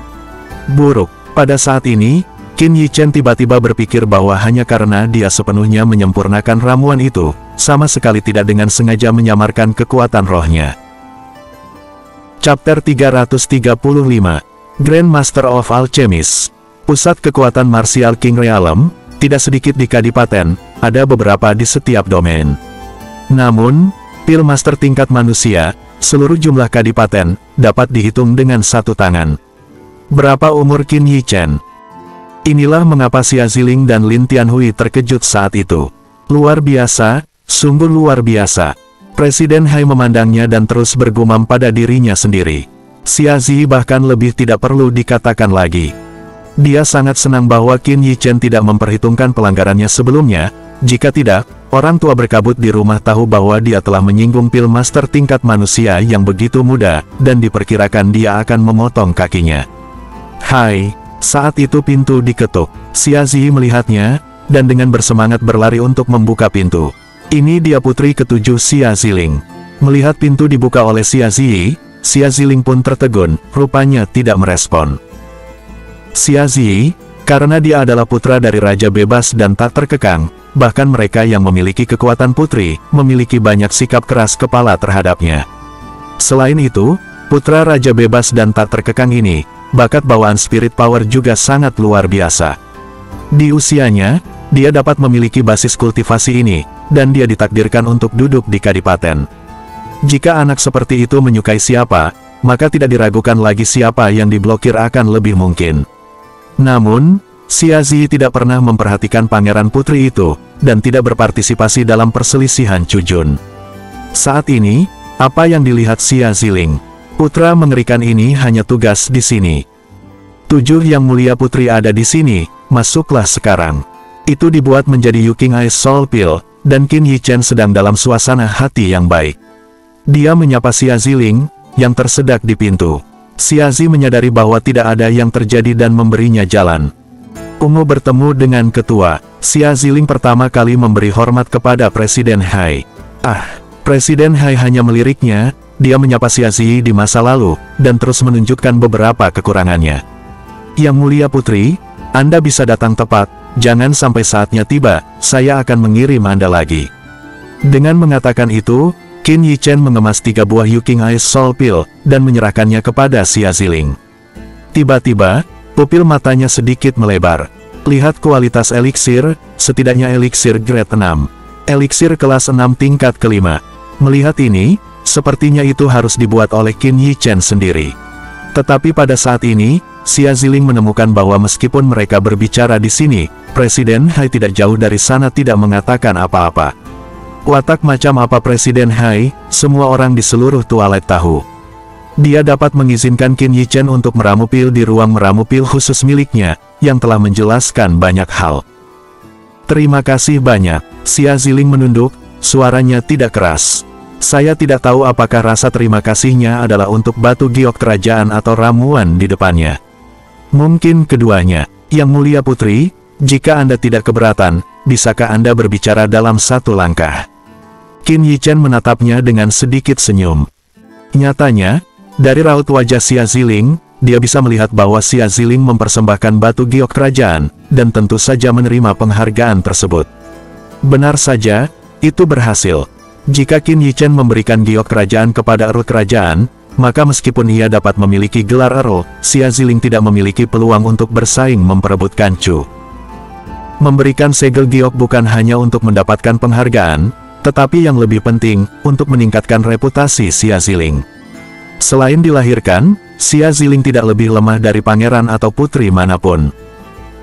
B: Buruk. Pada saat ini, Qin Yichen tiba-tiba berpikir bahwa hanya karena dia sepenuhnya menyempurnakan ramuan itu, sama sekali tidak dengan sengaja menyamarkan kekuatan rohnya. Chapter 335, Grand Master of Alchemist. Pusat kekuatan martial King Realm, tidak sedikit di Kadipaten, ada beberapa di setiap domain. Namun, pil master tingkat manusia, seluruh jumlah Kadipaten, dapat dihitung dengan satu tangan. Berapa umur Qin Yichen? Inilah mengapa Xia Ziling dan Lin Tianhui terkejut saat itu. Luar biasa, sungguh luar biasa. Presiden Hai memandangnya dan terus bergumam pada dirinya sendiri. Xia Ziyi bahkan lebih tidak perlu dikatakan lagi. Dia sangat senang bahwa Qin Yichen tidak memperhitungkan pelanggarannya sebelumnya. Jika tidak, orang tua berkabut di rumah tahu bahwa dia telah menyinggung pil master tingkat manusia yang begitu muda, dan diperkirakan dia akan memotong kakinya. Hai, saat itu pintu diketuk. Xia Ziyi melihatnya, dan dengan bersemangat berlari untuk membuka pintu. Ini dia putri ketujuh Xia Ziling. Melihat pintu dibuka oleh Xia Ziyi, Xia Ziling pun tertegun, rupanya tidak merespon. Xia Ziyi, karena dia adalah putra dari Raja Bebas dan tak terkekang, bahkan mereka yang memiliki kekuatan putri, memiliki banyak sikap keras kepala terhadapnya. Selain itu, putra Raja Bebas dan tak terkekang ini, bakat bawaan spirit power juga sangat luar biasa. Di usianya, dia dapat memiliki basis kultivasi ini, dan dia ditakdirkan untuk duduk di Kadipaten. Jika anak seperti itu menyukai siapa, maka tidak diragukan lagi siapa yang diblokir akan lebih mungkin. Namun, Xia Ziyi tidak pernah memperhatikan pangeran putri itu, dan tidak berpartisipasi dalam perselisihan Cujun. Saat ini, apa yang dilihat Xia Ziling? Putra mengerikan ini hanya tugas di sini. 7 yang mulia putri ada di sini, masuklah sekarang. Itu dibuat menjadi Yuking Ice Soul Pill, dan Qin Yichen sedang dalam suasana hati yang baik. Dia menyapa Xia Ziling, yang tersedak di pintu. Xia Zi menyadari bahwa tidak ada yang terjadi dan memberinya jalan. Ungu bertemu dengan ketua. Xia Ziling pertama kali memberi hormat kepada Presiden Hai. Presiden Hai hanya meliriknya. Dia menyapa Xia Zi di masa lalu, dan terus menunjukkan beberapa kekurangannya. Yang mulia putri, Anda bisa datang tepat, jangan sampai saatnya tiba, saya akan mengirim Anda lagi. Dengan mengatakan itu, Qin Yichen mengemas 3 buah Yuking Ice Soul Pill, dan menyerahkannya kepada Xia Ziling. Tiba-tiba, pupil matanya sedikit melebar. Lihat kualitas eliksir, setidaknya eliksir grade 6. Eliksir kelas 6 tingkat kelima. Melihat ini, sepertinya itu harus dibuat oleh Qin Yichen sendiri. Tetapi pada saat ini, Xia Ziling menemukan bahwa meskipun mereka berbicara di sini, Presiden Hai tidak jauh dari sana tidak mengatakan apa-apa. Watak macam apa Presiden Hai, semua orang di seluruh Twilight tahu. Dia dapat mengizinkan Qin Yichen untuk meramu pil di ruang meramu pil khusus miliknya, yang telah menjelaskan banyak hal. Terima kasih banyak. Xia Ziling menunduk, suaranya tidak keras. Saya tidak tahu apakah rasa terima kasihnya adalah untuk batu giok kerajaan atau ramuan di depannya. Mungkin keduanya. Yang Mulia Putri, jika Anda tidak keberatan, bisakah Anda berbicara dalam satu langkah? Qin Yichen menatapnya dengan sedikit senyum. Nyatanya, dari raut wajah Xia Ziling, dia bisa melihat bahwa Xia Ziling mempersembahkan batu giok kerajaan, dan tentu saja menerima penghargaan tersebut. Benar saja, itu berhasil. Jika Qin Yichen memberikan giok kerajaan kepada Earl kerajaan, maka meskipun ia dapat memiliki gelar Earl, Xia Ziling tidak memiliki peluang untuk bersaing memperebutkan Chu. Memberikan segel giok bukan hanya untuk mendapatkan penghargaan, tetapi yang lebih penting, untuk meningkatkan reputasi Xia Ziling. Selain dilahirkan, Xia Ziling tidak lebih lemah dari pangeran atau putri manapun.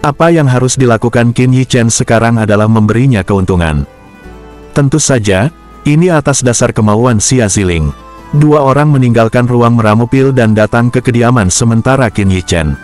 B: Apa yang harus dilakukan Qin Yichen sekarang adalah memberinya keuntungan. Tentu saja, ini atas dasar kemauan Xia Ziling. Dua orang meninggalkan ruang meramu pil dan datang ke kediaman sementara Qin Yichen.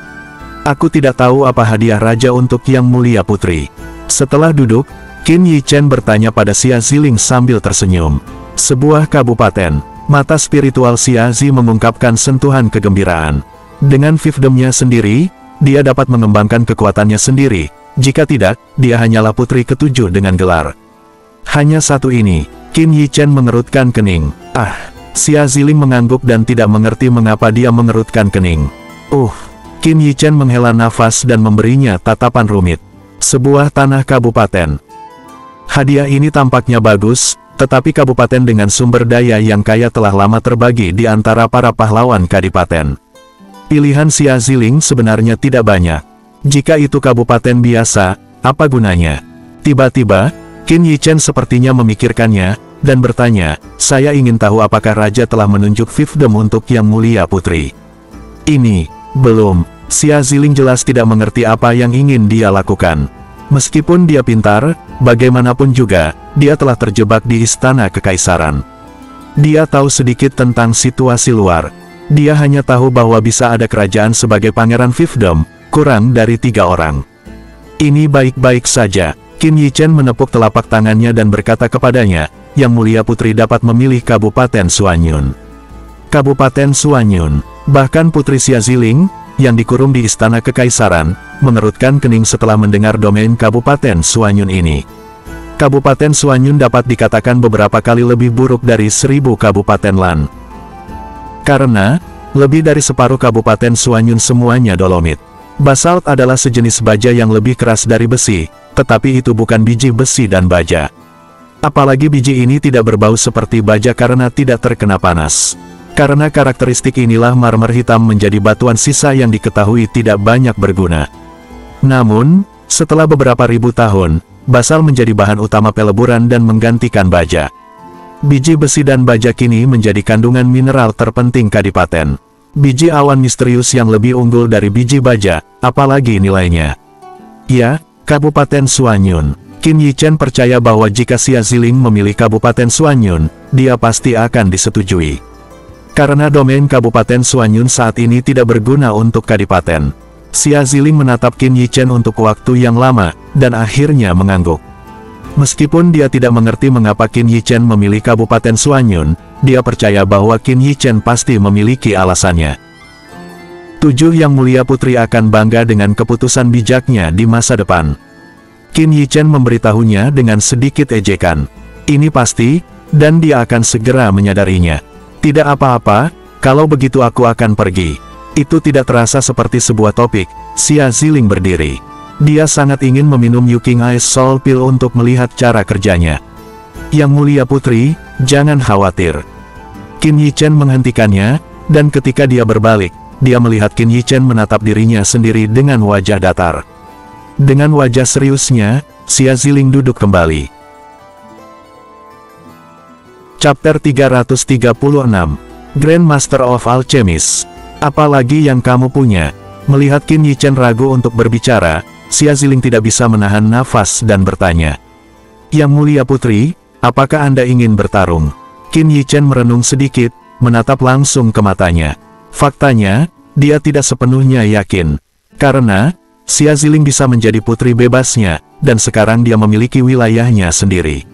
B: Aku tidak tahu apa hadiah raja untuk Yang Mulia Putri. Setelah duduk, Qin Yichen bertanya pada Xia Ziling sambil tersenyum. Sebuah kabupaten. Mata spiritual Xia Zi mengungkapkan sentuhan kegembiraan. Dengan fiefdomnya sendiri, dia dapat mengembangkan kekuatannya sendiri. Jika tidak, dia hanyalah putri ketujuh dengan gelar. Hanya satu ini. Qin Yichen mengerutkan kening. Xia Ziling mengangguk dan tidak mengerti mengapa dia mengerutkan kening. Qin Yichen menghela nafas dan memberinya tatapan rumit. Sebuah tanah kabupaten. Hadiah ini tampaknya bagus, tetapi kabupaten dengan sumber daya yang kaya telah lama terbagi di antara para pahlawan kadipaten. Pilihan Xia Ziling sebenarnya tidak banyak. Jika itu kabupaten biasa, apa gunanya? Tiba-tiba, Qin Yichen sepertinya memikirkannya, dan bertanya, saya ingin tahu apakah Raja telah menunjuk fiefdom untuk Yang Mulia Putri. Ini, belum. Xia Ziling jelas tidak mengerti apa yang ingin dia lakukan. Meskipun dia pintar, bagaimanapun juga, dia telah terjebak di istana kekaisaran. Dia tahu sedikit tentang situasi luar. Dia hanya tahu bahwa bisa ada kerajaan sebagai pangeran fiefdom, kurang dari 3 orang. Ini baik-baik saja. Qin Yichen menepuk telapak tangannya dan berkata kepadanya, Yang Mulia Putri dapat memilih Kabupaten Suanyun. Kabupaten Suanyun. Bahkan Putri Xia Ziling, yang dikurung di istana kekaisaran, mengerutkan kening setelah mendengar domain Kabupaten Suanyun ini. Kabupaten Suanyun dapat dikatakan beberapa kali lebih buruk dari 1000 Kabupaten Lan. Karena, lebih dari separuh Kabupaten Suanyun semuanya dolomit. Basalt adalah sejenis baja yang lebih keras dari besi, tetapi itu bukan biji besi dan baja. Apalagi biji ini tidak berbau seperti baja karena tidak terkena panas. Karena karakteristik inilah marmer hitam menjadi batuan sisa yang diketahui tidak banyak berguna. Namun, setelah beberapa ribu tahun, basal menjadi bahan utama peleburan dan menggantikan baja. Biji besi dan baja kini menjadi kandungan mineral terpenting kadipaten. Biji awan misterius yang lebih unggul dari biji baja, apalagi nilainya. Ya, Kabupaten Suanyun. Qin Yichen percaya bahwa jika Xia Ziling memilih Kabupaten Suanyun, dia pasti akan disetujui. Karena domain Kabupaten Suanyun saat ini tidak berguna untuk kadipaten. Xia Ziling menatap Qin Yichen untuk waktu yang lama, dan akhirnya mengangguk. Meskipun dia tidak mengerti mengapa Qin Yichen memilih Kabupaten Suanyun, dia percaya bahwa Qin Yichen pasti memiliki alasannya. 7 Yang Mulia Putri akan bangga dengan keputusan bijaknya di masa depan. Qin Yichen memberitahunya dengan sedikit ejekan. Ini pasti, dan dia akan segera menyadarinya. Tidak apa-apa, kalau begitu aku akan pergi. Itu tidak terasa seperti sebuah topik. Xia Ziling berdiri. Dia sangat ingin meminum Yuking Ice Soul Pill untuk melihat cara kerjanya. Yang Mulia Putri, jangan khawatir. Qin Yichen menghentikannya, dan ketika dia berbalik, dia melihat Qin Yichen menatap dirinya sendiri dengan wajah datar. Dengan wajah seriusnya, Xia Ziling duduk kembali. Chapter 336. Grand Master of Alchemist. Apalagi yang kamu punya? Melihat Qin Yichen ragu untuk berbicara, Xia Ziling tidak bisa menahan nafas dan bertanya. Yang Mulia Putri, apakah Anda ingin bertarung? Qin Yichen merenung sedikit, menatap langsung ke matanya. Faktanya, dia tidak sepenuhnya yakin. Karena, Xia Ziling bisa menjadi putri bebasnya, dan sekarang dia memiliki wilayahnya sendiri.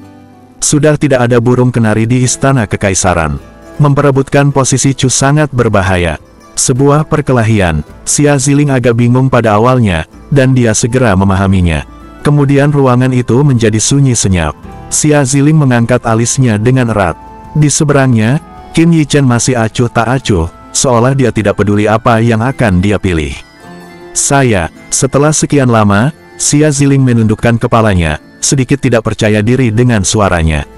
B: Sudah tidak ada burung kenari di istana kekaisaran. Memperebutkan posisi Chu sangat berbahaya. Sebuah perkelahian. Xia Ziling agak bingung pada awalnya, dan dia segera memahaminya. Kemudian ruangan itu menjadi sunyi senyap. Xia Ziling mengangkat alisnya dengan erat. Di seberangnya, Qin Yichen masih acuh tak acuh, seolah dia tidak peduli apa yang akan dia pilih. Setelah sekian lama, Xia Ziling menundukkan kepalanya, sedikit tidak percaya diri dengan suaranya.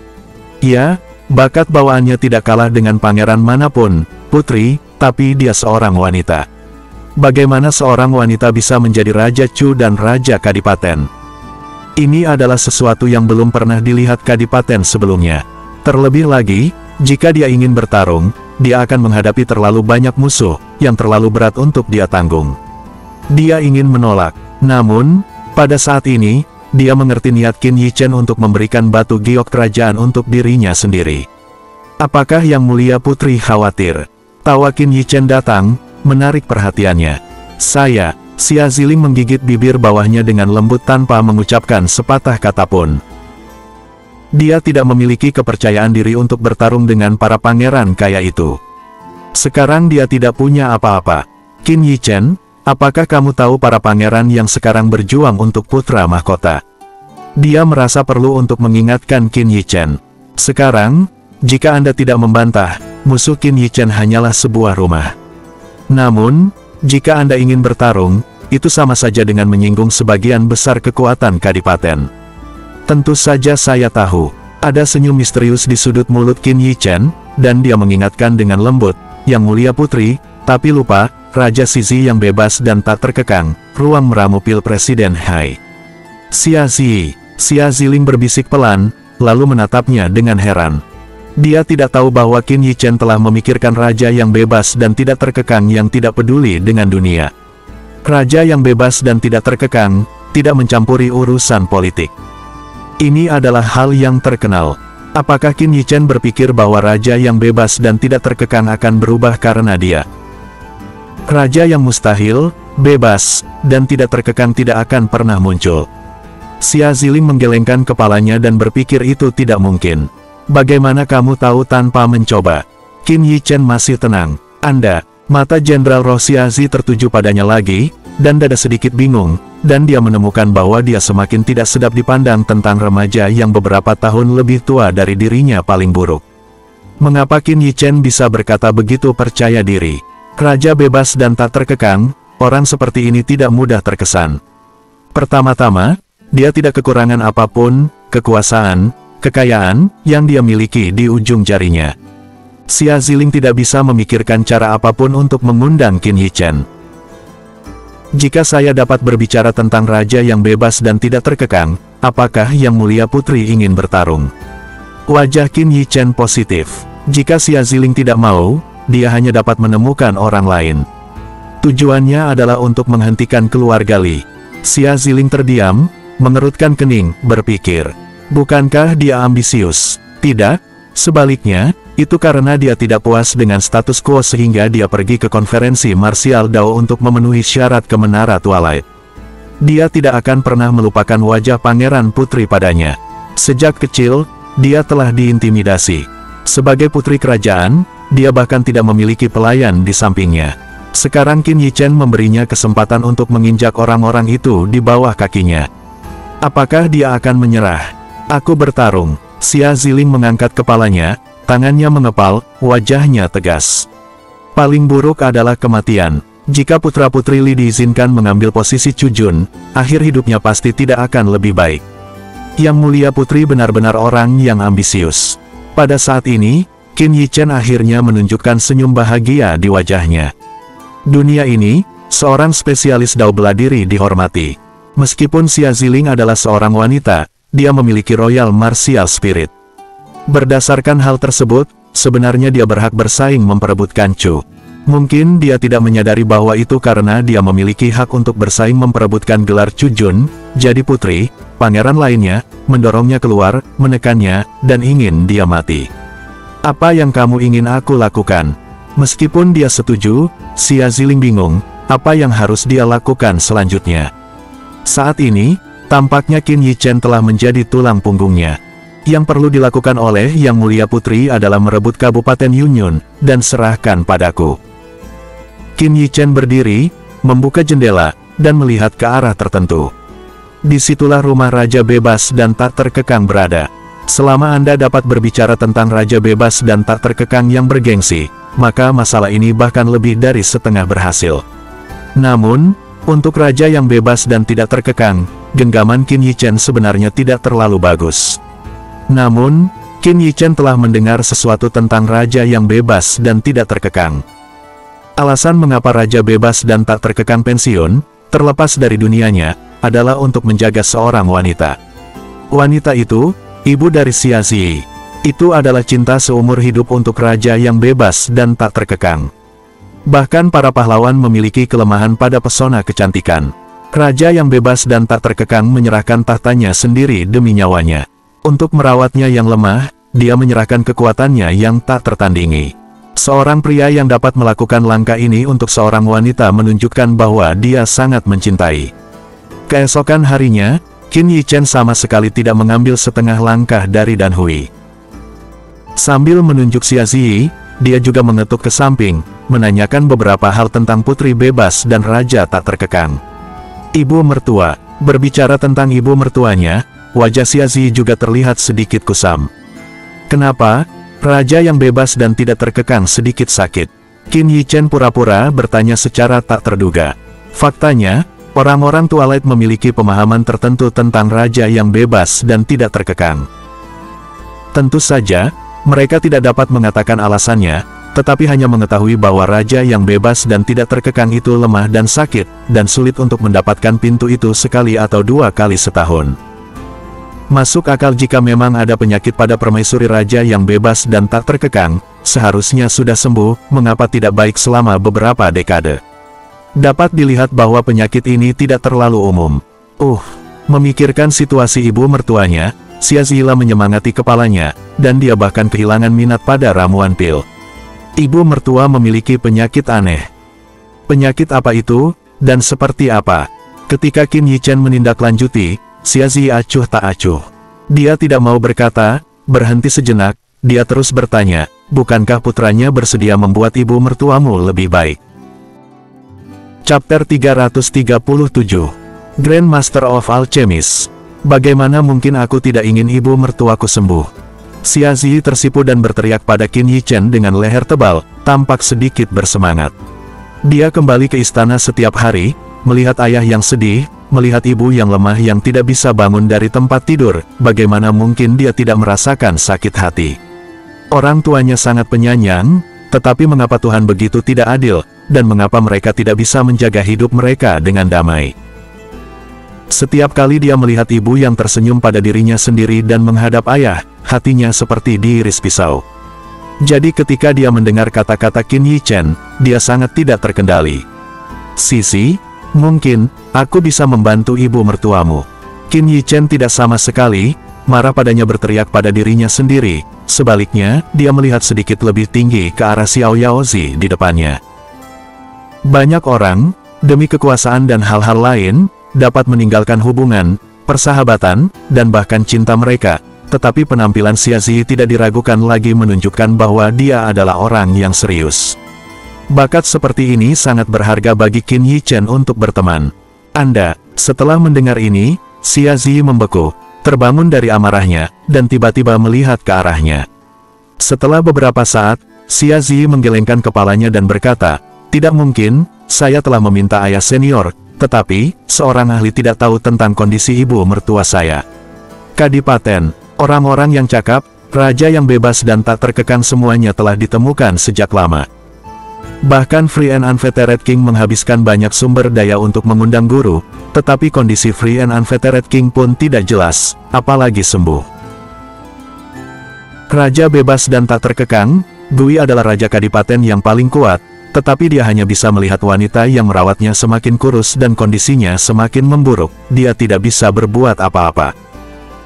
B: Ya, bakat bawaannya tidak kalah dengan pangeran manapun, putri, tapi dia seorang wanita. Bagaimana seorang wanita bisa menjadi Raja Chu dan Raja Kadipaten? Ini adalah sesuatu yang belum pernah dilihat Kadipaten sebelumnya. Terlebih lagi, jika dia ingin bertarung, dia akan menghadapi terlalu banyak musuh, yang terlalu berat untuk dia tanggung. Dia ingin menolak, namun, pada saat ini, dia mengerti niat Qin Yichen untuk memberikan batu giok kerajaan untuk dirinya sendiri. Apakah Yang Mulia Putri khawatir? Tawa Qin Yichen datang, menarik perhatiannya. Xia Ziling menggigit bibir bawahnya dengan lembut tanpa mengucapkan sepatah kata pun. Dia tidak memiliki kepercayaan diri untuk bertarung dengan para pangeran kaya itu. Sekarang dia tidak punya apa-apa. Qin Yichen, apakah kamu tahu para pangeran yang sekarang berjuang untuk putra mahkota? Dia merasa perlu untuk mengingatkan Qin Yichen. Sekarang, jika Anda tidak membantah, musuh Qin Yichen hanyalah sebuah rumah. Namun, jika Anda ingin bertarung, itu sama saja dengan menyinggung sebagian besar kekuatan Kadipaten. Tentu saja saya tahu. Ada senyum misterius di sudut mulut Qin Yichen, dan dia mengingatkan dengan lembut, Yang Mulia Putri, tapi lupa, Raja Zizi yang bebas dan tak terkekang, ruang meramu pil Presiden Hai. Xia Ziling berbisik pelan, lalu menatapnya dengan heran. Dia tidak tahu bahwa Qin Yichen telah memikirkan raja yang bebas dan tidak terkekang yang tidak peduli dengan dunia. Raja yang bebas dan tidak terkekang, tidak mencampuri urusan politik. Ini adalah hal yang terkenal. Apakah Qin Yichen berpikir bahwa raja yang bebas dan tidak terkekang akan berubah karena dia? Raja yang mustahil, bebas, dan tidak terkekang tidak akan pernah muncul. Xia Ziling menggelengkan kepalanya dan berpikir itu tidak mungkin. Bagaimana kamu tahu tanpa mencoba? Qin Yichen masih tenang. Mata Jenderal Rosiazi tertuju padanya lagi, dan dada sedikit bingung, dan dia menemukan bahwa dia semakin tidak sedap dipandang tentang remaja yang beberapa tahun lebih tua dari dirinya paling buruk. Mengapa Qin Yichen bisa berkata begitu percaya diri? Raja bebas dan tak terkekang, orang seperti ini tidak mudah terkesan. Pertama-tama, dia tidak kekurangan apapun, kekuasaan, kekayaan, yang dia miliki di ujung jarinya. Xia Ziling tidak bisa memikirkan cara apapun untuk mengundang Qin Yichen. Jika saya dapat berbicara tentang raja yang bebas dan tidak terkekang, apakah Yang Mulia Putri ingin bertarung? Wajah Qin Yichen positif. Jika Xia Ziling tidak mau, dia hanya dapat menemukan orang lain. Tujuannya adalah untuk menghentikan keluarga Li. Xia Ziling terdiam, mengerutkan kening, berpikir. Bukankah dia ambisius? Tidak, sebaliknya, itu karena dia tidak puas dengan status quo sehingga dia pergi ke konferensi marsial Dao untuk memenuhi syarat ke Menara Twilight. Dia tidak akan pernah melupakan wajah Pangeran Putri padanya. Sejak kecil, dia telah diintimidasi. Sebagai putri kerajaan, dia bahkan tidak memiliki pelayan di sampingnya. Sekarang Qin Yichen memberinya kesempatan untuk menginjak orang-orang itu di bawah kakinya. Apakah dia akan menyerah? Aku bertarung. Xia Ziling mengangkat kepalanya, tangannya mengepal, wajahnya tegas. Paling buruk adalah kematian. Jika putra-putri Li diizinkan mengambil posisi Chu Jun, akhir hidupnya pasti tidak akan lebih baik. Yang Mulia Putri benar-benar orang yang ambisius. Pada saat ini, Qin Yichen akhirnya menunjukkan senyum bahagia di wajahnya. Dunia ini, seorang spesialis Dao bela diri dihormati. Meskipun Xia Ziling adalah seorang wanita, dia memiliki royal martial spirit. Berdasarkan hal tersebut, sebenarnya dia berhak bersaing memperebutkan Chu. Mungkin dia tidak menyadari bahwa itu karena dia memiliki hak untuk bersaing memperebutkan gelar Chu Jun, jadi putri, pangeran lainnya, mendorongnya keluar, menekannya, dan ingin dia mati. Apa yang kamu ingin aku lakukan? Meskipun dia setuju, Xia Ziling bingung, apa yang harus dia lakukan selanjutnya. Saat ini, tampaknya Qin Yichen telah menjadi tulang punggungnya. Yang perlu dilakukan oleh Yang Mulia Putri adalah merebut Kabupaten Yunyun, dan serahkan padaku. Qin Yichen berdiri, membuka jendela, dan melihat ke arah tertentu. Disitulah rumah Raja Bebas dan tak terkekang berada. Selama Anda dapat berbicara tentang Raja Bebas dan tak terkekang yang bergengsi, maka masalah ini bahkan lebih dari setengah berhasil. Namun, untuk Raja yang bebas dan tidak terkekang, genggaman Qin Yichen sebenarnya tidak terlalu bagus. Namun, Qin Yichen telah mendengar sesuatu tentang Raja yang bebas dan tidak terkekang. Alasan mengapa Raja bebas dan tak terkekang pensiun, terlepas dari dunianya, adalah untuk menjaga seorang wanita. Wanita itu, ibu dari Xia Zi. Itu adalah cinta seumur hidup untuk Raja yang bebas dan tak terkekang. Bahkan para pahlawan memiliki kelemahan pada pesona kecantikan. Raja yang bebas dan tak terkekang menyerahkan tahtanya sendiri demi nyawanya. Untuk merawatnya yang lemah, dia menyerahkan kekuatannya yang tak tertandingi. Seorang pria yang dapat melakukan langkah ini untuk seorang wanita menunjukkan bahwa dia sangat mencintai. Keesokan harinya, Qin Yichen sama sekali tidak mengambil setengah langkah dari Dan Hui. Sambil menunjuk Xia Zi, dia juga mengetuk ke samping, menanyakan beberapa hal tentang putri bebas dan raja tak terkekang. Ibu mertua, berbicara tentang ibu mertuanya, wajah Xia Zi juga terlihat sedikit kusam. Kenapa? Raja yang bebas dan tidak terkekang sedikit sakit. Qin Yichen pura-pura bertanya secara tak terduga. Faktanya, orang-orang Twilight memiliki pemahaman tertentu tentang raja yang bebas dan tidak terkekang. Tentu saja, mereka tidak dapat mengatakan alasannya, tetapi hanya mengetahui bahwa raja yang bebas dan tidak terkekang itu lemah dan sakit, dan sulit untuk mendapatkan pintu itu sekali atau 2 kali setahun. Masuk akal jika memang ada penyakit pada permaisuri raja yang bebas dan tak terkekang, seharusnya sudah sembuh, mengapa tidak baik selama beberapa dekade. Dapat dilihat bahwa penyakit ini tidak terlalu umum. Memikirkan situasi ibu mertuanya, Xia Zila menyemangati kepalanya, dan dia bahkan kehilangan minat pada ramuan pil. Ibu mertua memiliki penyakit aneh. Penyakit apa itu, dan seperti apa? Ketika Qin Yichen menindaklanjuti, Xia Zi acuh tak acuh. Dia tidak mau berkata, berhenti sejenak, dia terus bertanya, bukankah putranya bersedia membuat ibu mertuamu lebih baik? Chapter 337, Grand Master of Alchemist. Bagaimana mungkin aku tidak ingin ibu mertuaku sembuh? Xia Zi tersipu dan berteriak pada Qin Yichen dengan leher tebal, tampak sedikit bersemangat. Dia kembali ke istana setiap hari, melihat ayah yang sedih, melihat ibu yang lemah yang tidak bisa bangun dari tempat tidur, bagaimana mungkin dia tidak merasakan sakit hati? Orang tuanya sangat penyayang, tetapi mengapa Tuhan begitu tidak adil, dan mengapa mereka tidak bisa menjaga hidup mereka dengan damai? Setiap kali dia melihat ibu yang tersenyum pada dirinya sendiri dan menghadap ayah, hatinya seperti diiris pisau. Jadi ketika dia mendengar kata-kata Qin Yichen, dia sangat tidak terkendali. Sisi, mungkin, aku bisa membantu ibu mertuamu. Qin Yichen tidak sama sekali marah padanya, berteriak pada dirinya sendiri. Sebaliknya, dia melihat sedikit lebih tinggi ke arah Xiao Yaozi di depannya. Banyak orang, demi kekuasaan dan hal-hal lain, dapat meninggalkan hubungan, persahabatan, dan bahkan cinta mereka, tetapi penampilan Xia Zi tidak diragukan lagi menunjukkan bahwa dia adalah orang yang serius. Bakat seperti ini sangat berharga bagi Qin Yichen untuk berteman. Setelah mendengar ini, Xia Zi membeku, terbangun dari amarahnya, dan tiba-tiba melihat ke arahnya. Setelah beberapa saat, Xia Zi menggelengkan kepalanya dan berkata, tidak mungkin, saya telah meminta ayah senior, tetapi, seorang ahli tidak tahu tentang kondisi ibu mertua saya. Kadipaten, orang-orang yang cakap, raja yang bebas dan tak terkekang semuanya telah ditemukan sejak lama. Bahkan Free and Unfettered King menghabiskan banyak sumber daya untuk mengundang guru, tetapi kondisi Free and Unfettered King pun tidak jelas, apalagi sembuh. Raja bebas dan tak terkekang, Gui adalah raja kadipaten yang paling kuat, tetapi dia hanya bisa melihat wanita yang merawatnya semakin kurus dan kondisinya semakin memburuk, dia tidak bisa berbuat apa-apa.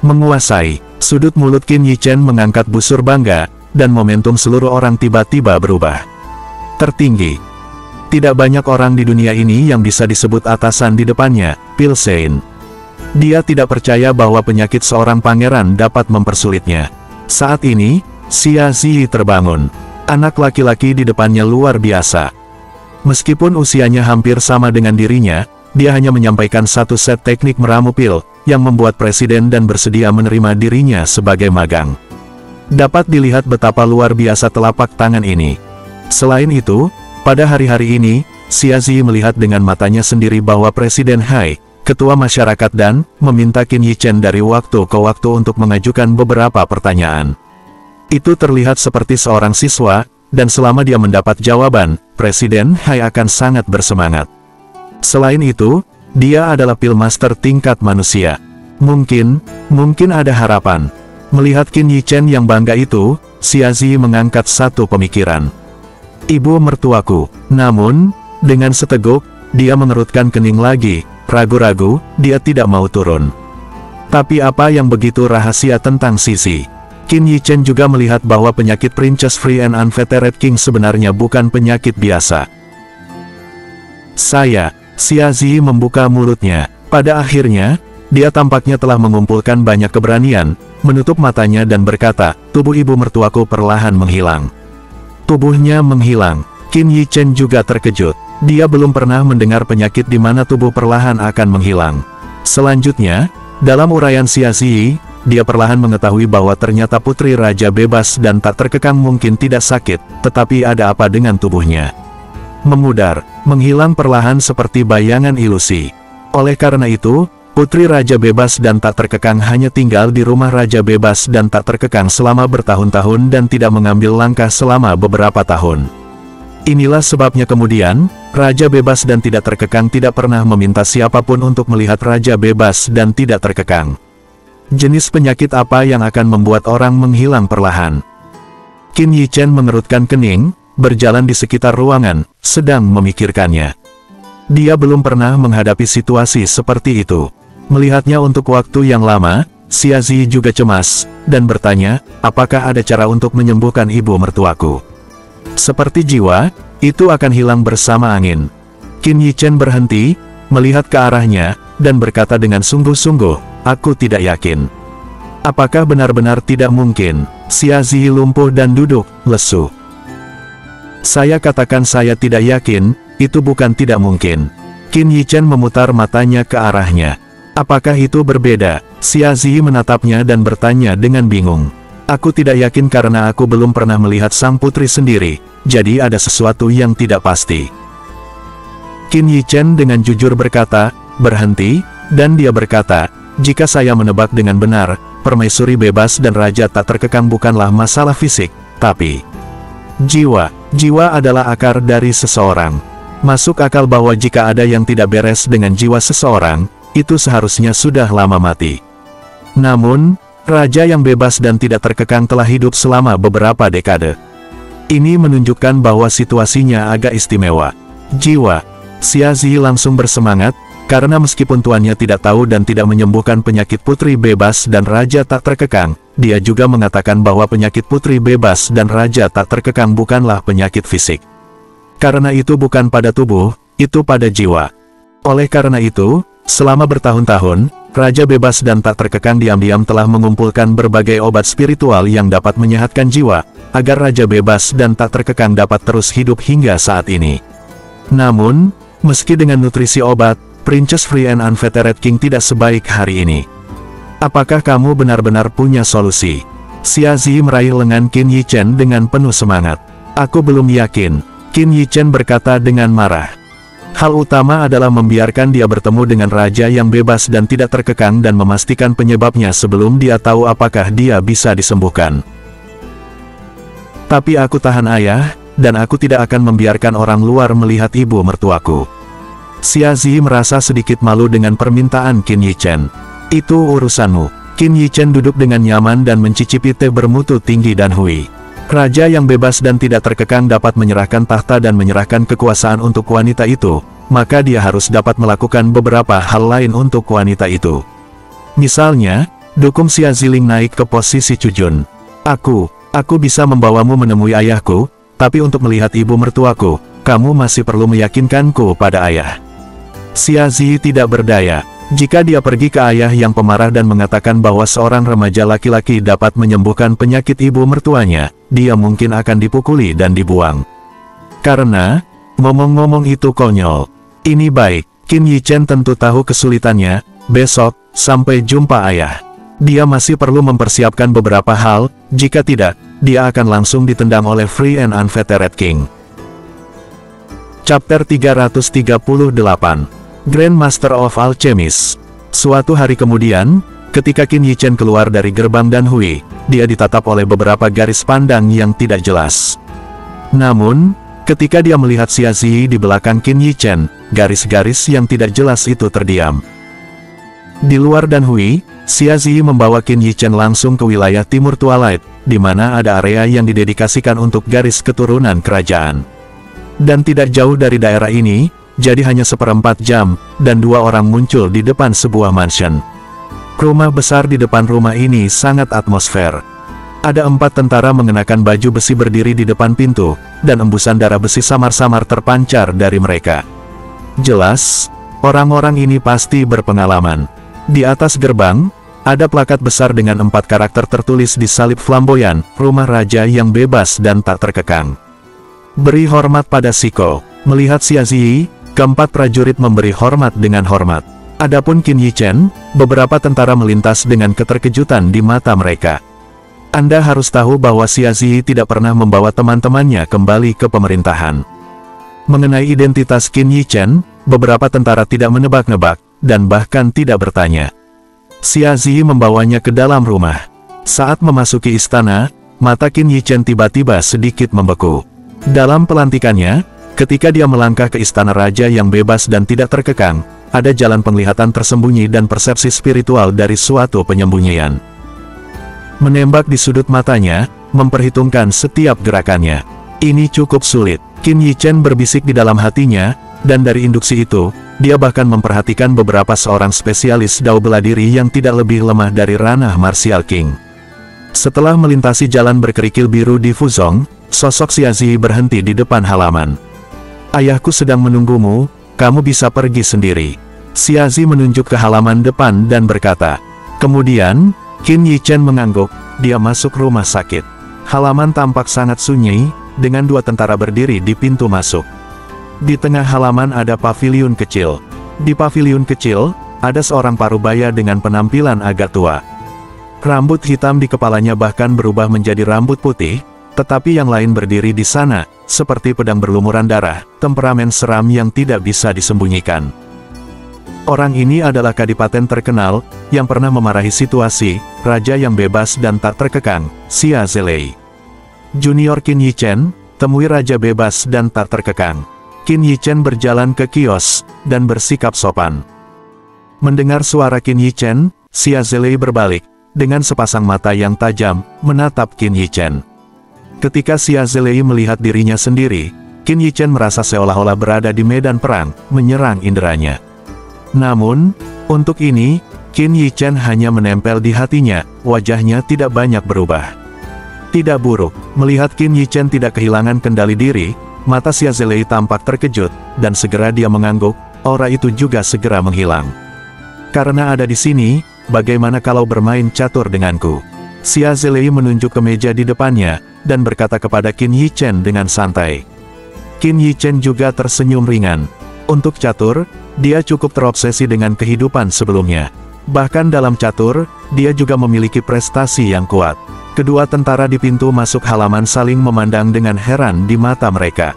B: Menguasai, sudut mulut Qin Yichen mengangkat busur bangga, dan momentum seluruh orang tiba-tiba berubah. Tertinggi. Tidak banyak orang di dunia ini yang bisa disebut atasan di depannya, Pilsein. Dia tidak percaya bahwa penyakit seorang pangeran dapat mempersulitnya. Saat ini, Xia Ziyi terbangun. Anak laki-laki di depannya luar biasa. Meskipun usianya hampir sama dengan dirinya, dia hanya menyampaikan satu set teknik meramu pil, yang membuat presiden dan bersedia menerima dirinya sebagai magang. Dapat dilihat betapa luar biasa telapak tangan ini. Selain itu, pada hari-hari ini, Xia Ziyi melihat dengan matanya sendiri bahwa Presiden Hai, ketua masyarakat dan, meminta Qin Yichen dari waktu ke waktu untuk mengajukan beberapa pertanyaan. Itu terlihat seperti seorang siswa, dan selama dia mendapat jawaban, Presiden Hai akan sangat bersemangat. Selain itu, dia adalah Pillmaster tingkat manusia. Mungkin ada harapan. Melihat Qin Yichen yang bangga itu, Xia Ziyi mengangkat satu pemikiran. Ibu mertuaku. Namun, dengan seteguk, dia mengerutkan kening lagi, ragu-ragu, dia tidak mau turun. Tapi apa yang begitu rahasia tentang Sisi? Qin Yichen juga melihat bahwa penyakit Princess Free and Unfettered King sebenarnya bukan penyakit biasa. Xia Ziyi membuka mulutnya. Pada akhirnya, dia tampaknya telah mengumpulkan banyak keberanian, menutup matanya dan berkata, tubuh ibu mertuaku perlahan menghilang. Tubuhnya menghilang. Qin Yichen juga terkejut. Dia belum pernah mendengar penyakit di mana tubuh perlahan akan menghilang. Selanjutnya, dalam uraian Xia Ziyi, dia perlahan mengetahui bahwa ternyata Putri Raja Bebas dan tak terkekang mungkin tidak sakit, tetapi ada apa dengan tubuhnya? Memudar, menghilang perlahan seperti bayangan ilusi. Oleh karena itu, Putri Raja Bebas dan tak terkekang hanya tinggal di rumah Raja Bebas dan tak terkekang selama bertahun-tahun dan tidak mengambil langkah selama beberapa tahun. Inilah sebabnya kemudian, Raja Bebas dan tidak terkekang tidak pernah meminta siapapun untuk melihat Raja Bebas dan tidak terkekang. Jenis penyakit apa yang akan membuat orang menghilang perlahan? Qin Yichen mengerutkan kening, berjalan di sekitar ruangan, sedang memikirkannya. Dia belum pernah menghadapi situasi seperti itu. Melihatnya untuk waktu yang lama, Xia Ziyi juga cemas, dan bertanya, apakah ada cara untuk menyembuhkan ibu mertuaku? Seperti jiwa, itu akan hilang bersama angin. Qin Yichen berhenti, melihat ke arahnya, dan berkata dengan sungguh-sungguh, aku tidak yakin. Apakah benar-benar tidak mungkin? Xia Ziyi lumpuh dan duduk, lesu. Saya katakan saya tidak yakin, itu bukan tidak mungkin. Qin Yichen memutar matanya ke arahnya. Apakah itu berbeda? Xia Ziyi menatapnya dan bertanya dengan bingung. Aku tidak yakin karena aku belum pernah melihat sang putri sendiri, jadi ada sesuatu yang tidak pasti. Qin Yichen dengan jujur berkata, berhenti, dan dia berkata, jika saya menebak dengan benar, permaisuri bebas dan raja tak terkekang bukanlah masalah fisik, tapi jiwa. Jiwa adalah akar dari seseorang. Masuk akal bahwa jika ada yang tidak beres dengan jiwa seseorang, itu seharusnya sudah lama mati. Namun, raja yang bebas dan tidak terkekang telah hidup selama beberapa dekade. Ini menunjukkan bahwa situasinya agak istimewa. Jiwa. Xia Ziyi langsung bersemangat, karena meskipun tuannya tidak tahu dan tidak menyembuhkan penyakit putri bebas dan raja tak terkekang, dia juga mengatakan bahwa penyakit putri bebas dan raja tak terkekang bukanlah penyakit fisik. Karena itu bukan pada tubuh, itu pada jiwa. Oleh karena itu, selama bertahun-tahun, Raja Bebas dan tak terkekang diam-diam telah mengumpulkan berbagai obat spiritual yang dapat menyehatkan jiwa, agar Raja Bebas dan tak terkekang dapat terus hidup hingga saat ini. Namun, meski dengan nutrisi obat, Princess Free and Unfettered King tidak sebaik hari ini. Apakah kamu benar-benar punya solusi? Xia Ziyi meraih lengan Qin Yichen dengan penuh semangat. Aku belum yakin, Qin Yichen berkata dengan marah. Hal utama adalah membiarkan dia bertemu dengan raja yang bebas dan tidak terkekang dan memastikan penyebabnya sebelum dia tahu apakah dia bisa disembuhkan. Tapi aku tahan ayah, dan aku tidak akan membiarkan orang luar melihat ibu mertuaku. Xia Ziyi merasa sedikit malu dengan permintaan Qin Yichen. Itu urusanmu. Qin Yichen duduk dengan nyaman dan mencicipi teh bermutu tinggi dan hui. Raja yang bebas dan tidak terkekang dapat menyerahkan tahta dan menyerahkan kekuasaan untuk wanita itu, maka dia harus dapat melakukan beberapa hal lain untuk wanita itu. Misalnya, dukung Xia Ziling naik ke posisi Cujun. Aku bisa membawamu menemui ayahku, tapi untuk melihat ibu mertuaku, kamu masih perlu meyakinkanku pada ayah. Xia Ziyi tidak berdaya. Jika dia pergi ke ayah yang pemarah dan mengatakan bahwa seorang remaja laki-laki dapat menyembuhkan penyakit ibu mertuanya, dia mungkin akan dipukuli dan dibuang. Karena, ngomong-ngomong itu konyol. Ini baik, Qin Yichen tentu tahu kesulitannya. Besok, sampai jumpa ayah. Dia masih perlu mempersiapkan beberapa hal, jika tidak, dia akan langsung ditendang oleh Free and Unfettered King. Chapter 338, Grand Master of Alchemist. Suatu hari kemudian, ketika Qin Yichen keluar dari gerbang Danhui, dia ditatap oleh beberapa garis pandang yang tidak jelas. Namun, ketika dia melihat Xia Ziyi di belakang Qin Yichen, garis-garis yang tidak jelas itu terdiam. Di luar Danhui, Xia Ziyi membawa Qin Yichen langsung ke wilayah Timur Twilight, di mana ada area yang didedikasikan untuk garis keturunan kerajaan. Dan tidak jauh dari daerah ini, jadi hanya seperempat jam, dan dua orang muncul di depan sebuah mansion. Rumah besar di depan rumah ini sangat atmosfer. Ada 4 tentara mengenakan baju besi berdiri di depan pintu, dan embusan darah besi samar-samar terpancar dari mereka. Jelas, orang-orang ini pasti berpengalaman. Di atas gerbang, ada plakat besar dengan 4 karakter tertulis di salib flamboyan, rumah raja yang bebas dan tak terkekang. Beri hormat pada Shiko. Melihat Xia Ziyi, keempat prajurit memberi hormat dengan hormat. Adapun Qin Yichen, beberapa tentara melintas dengan keterkejutan di mata mereka. Anda harus tahu bahwa Xia Ziyi tidak pernah membawa teman-temannya kembali ke pemerintahan. Mengenai identitas Qin Yichen, beberapa tentara tidak menebak-nebak, dan bahkan tidak bertanya. Xia Ziyi membawanya ke dalam rumah. Saat memasuki istana, mata Qin Yichen tiba-tiba sedikit membeku. Dalam pelantikannya, ketika dia melangkah ke istana raja yang bebas dan tidak terkekang, ada jalan penglihatan tersembunyi dan persepsi spiritual dari suatu penyembunyian. Menembak di sudut matanya, memperhitungkan setiap gerakannya. Ini cukup sulit. Qin Yichen berbisik di dalam hatinya, dan dari induksi itu, dia bahkan memperhatikan beberapa seorang spesialis dao bela diri yang tidak lebih lemah dari ranah Martial King. Setelah melintasi jalan berkerikil biru di Fuzhong, sosok Xia Ziyi berhenti di depan halaman. Ayahku sedang menunggumu, kamu bisa pergi sendiri. Xia Ziyi menunjuk ke halaman depan dan berkata. Kemudian, Qin Yichen mengangguk, dia masuk rumah sakit. Halaman tampak sangat sunyi, dengan 2 tentara berdiri di pintu masuk. Di tengah halaman ada paviliun kecil. Di paviliun kecil, ada seorang parubaya dengan penampilan agak tua. Rambut hitam di kepalanya bahkan berubah menjadi rambut putih, tetapi yang lain berdiri di sana, seperti pedang berlumuran darah, temperamen seram yang tidak bisa disembunyikan. Orang ini adalah kadipaten terkenal, yang pernah memarahi situasi, raja yang bebas dan tak terkekang, Xia Zelei. Junior Qin Yichen, temui raja bebas dan tak terkekang. Qin Yichen berjalan ke kios, dan bersikap sopan. Mendengar suara Qin Yichen, Xia Zelei berbalik, dengan sepasang mata yang tajam, menatap Qin Yichen. Ketika Xia Zelei melihat dirinya sendiri, Qin Yichen merasa seolah-olah berada di medan perang, menyerang inderanya. Namun, untuk ini, Qin Yichen hanya menempel di hatinya, wajahnya tidak banyak berubah. Tidak buruk, melihat Qin Yichen tidak kehilangan kendali diri, mata Xia Zelei tampak terkejut, dan segera dia mengangguk, aura itu juga segera menghilang. Karena ada di sini, bagaimana kalau bermain catur denganku? Xia Zelei menunjuk ke meja di depannya, dan berkata kepada Qin Yichen dengan santai. Qin Yichen juga tersenyum ringan. Untuk catur, dia cukup terobsesi dengan kehidupan sebelumnya. Bahkan dalam catur, dia juga memiliki prestasi yang kuat. Kedua tentara di pintu masuk halaman saling memandang dengan heran di mata mereka.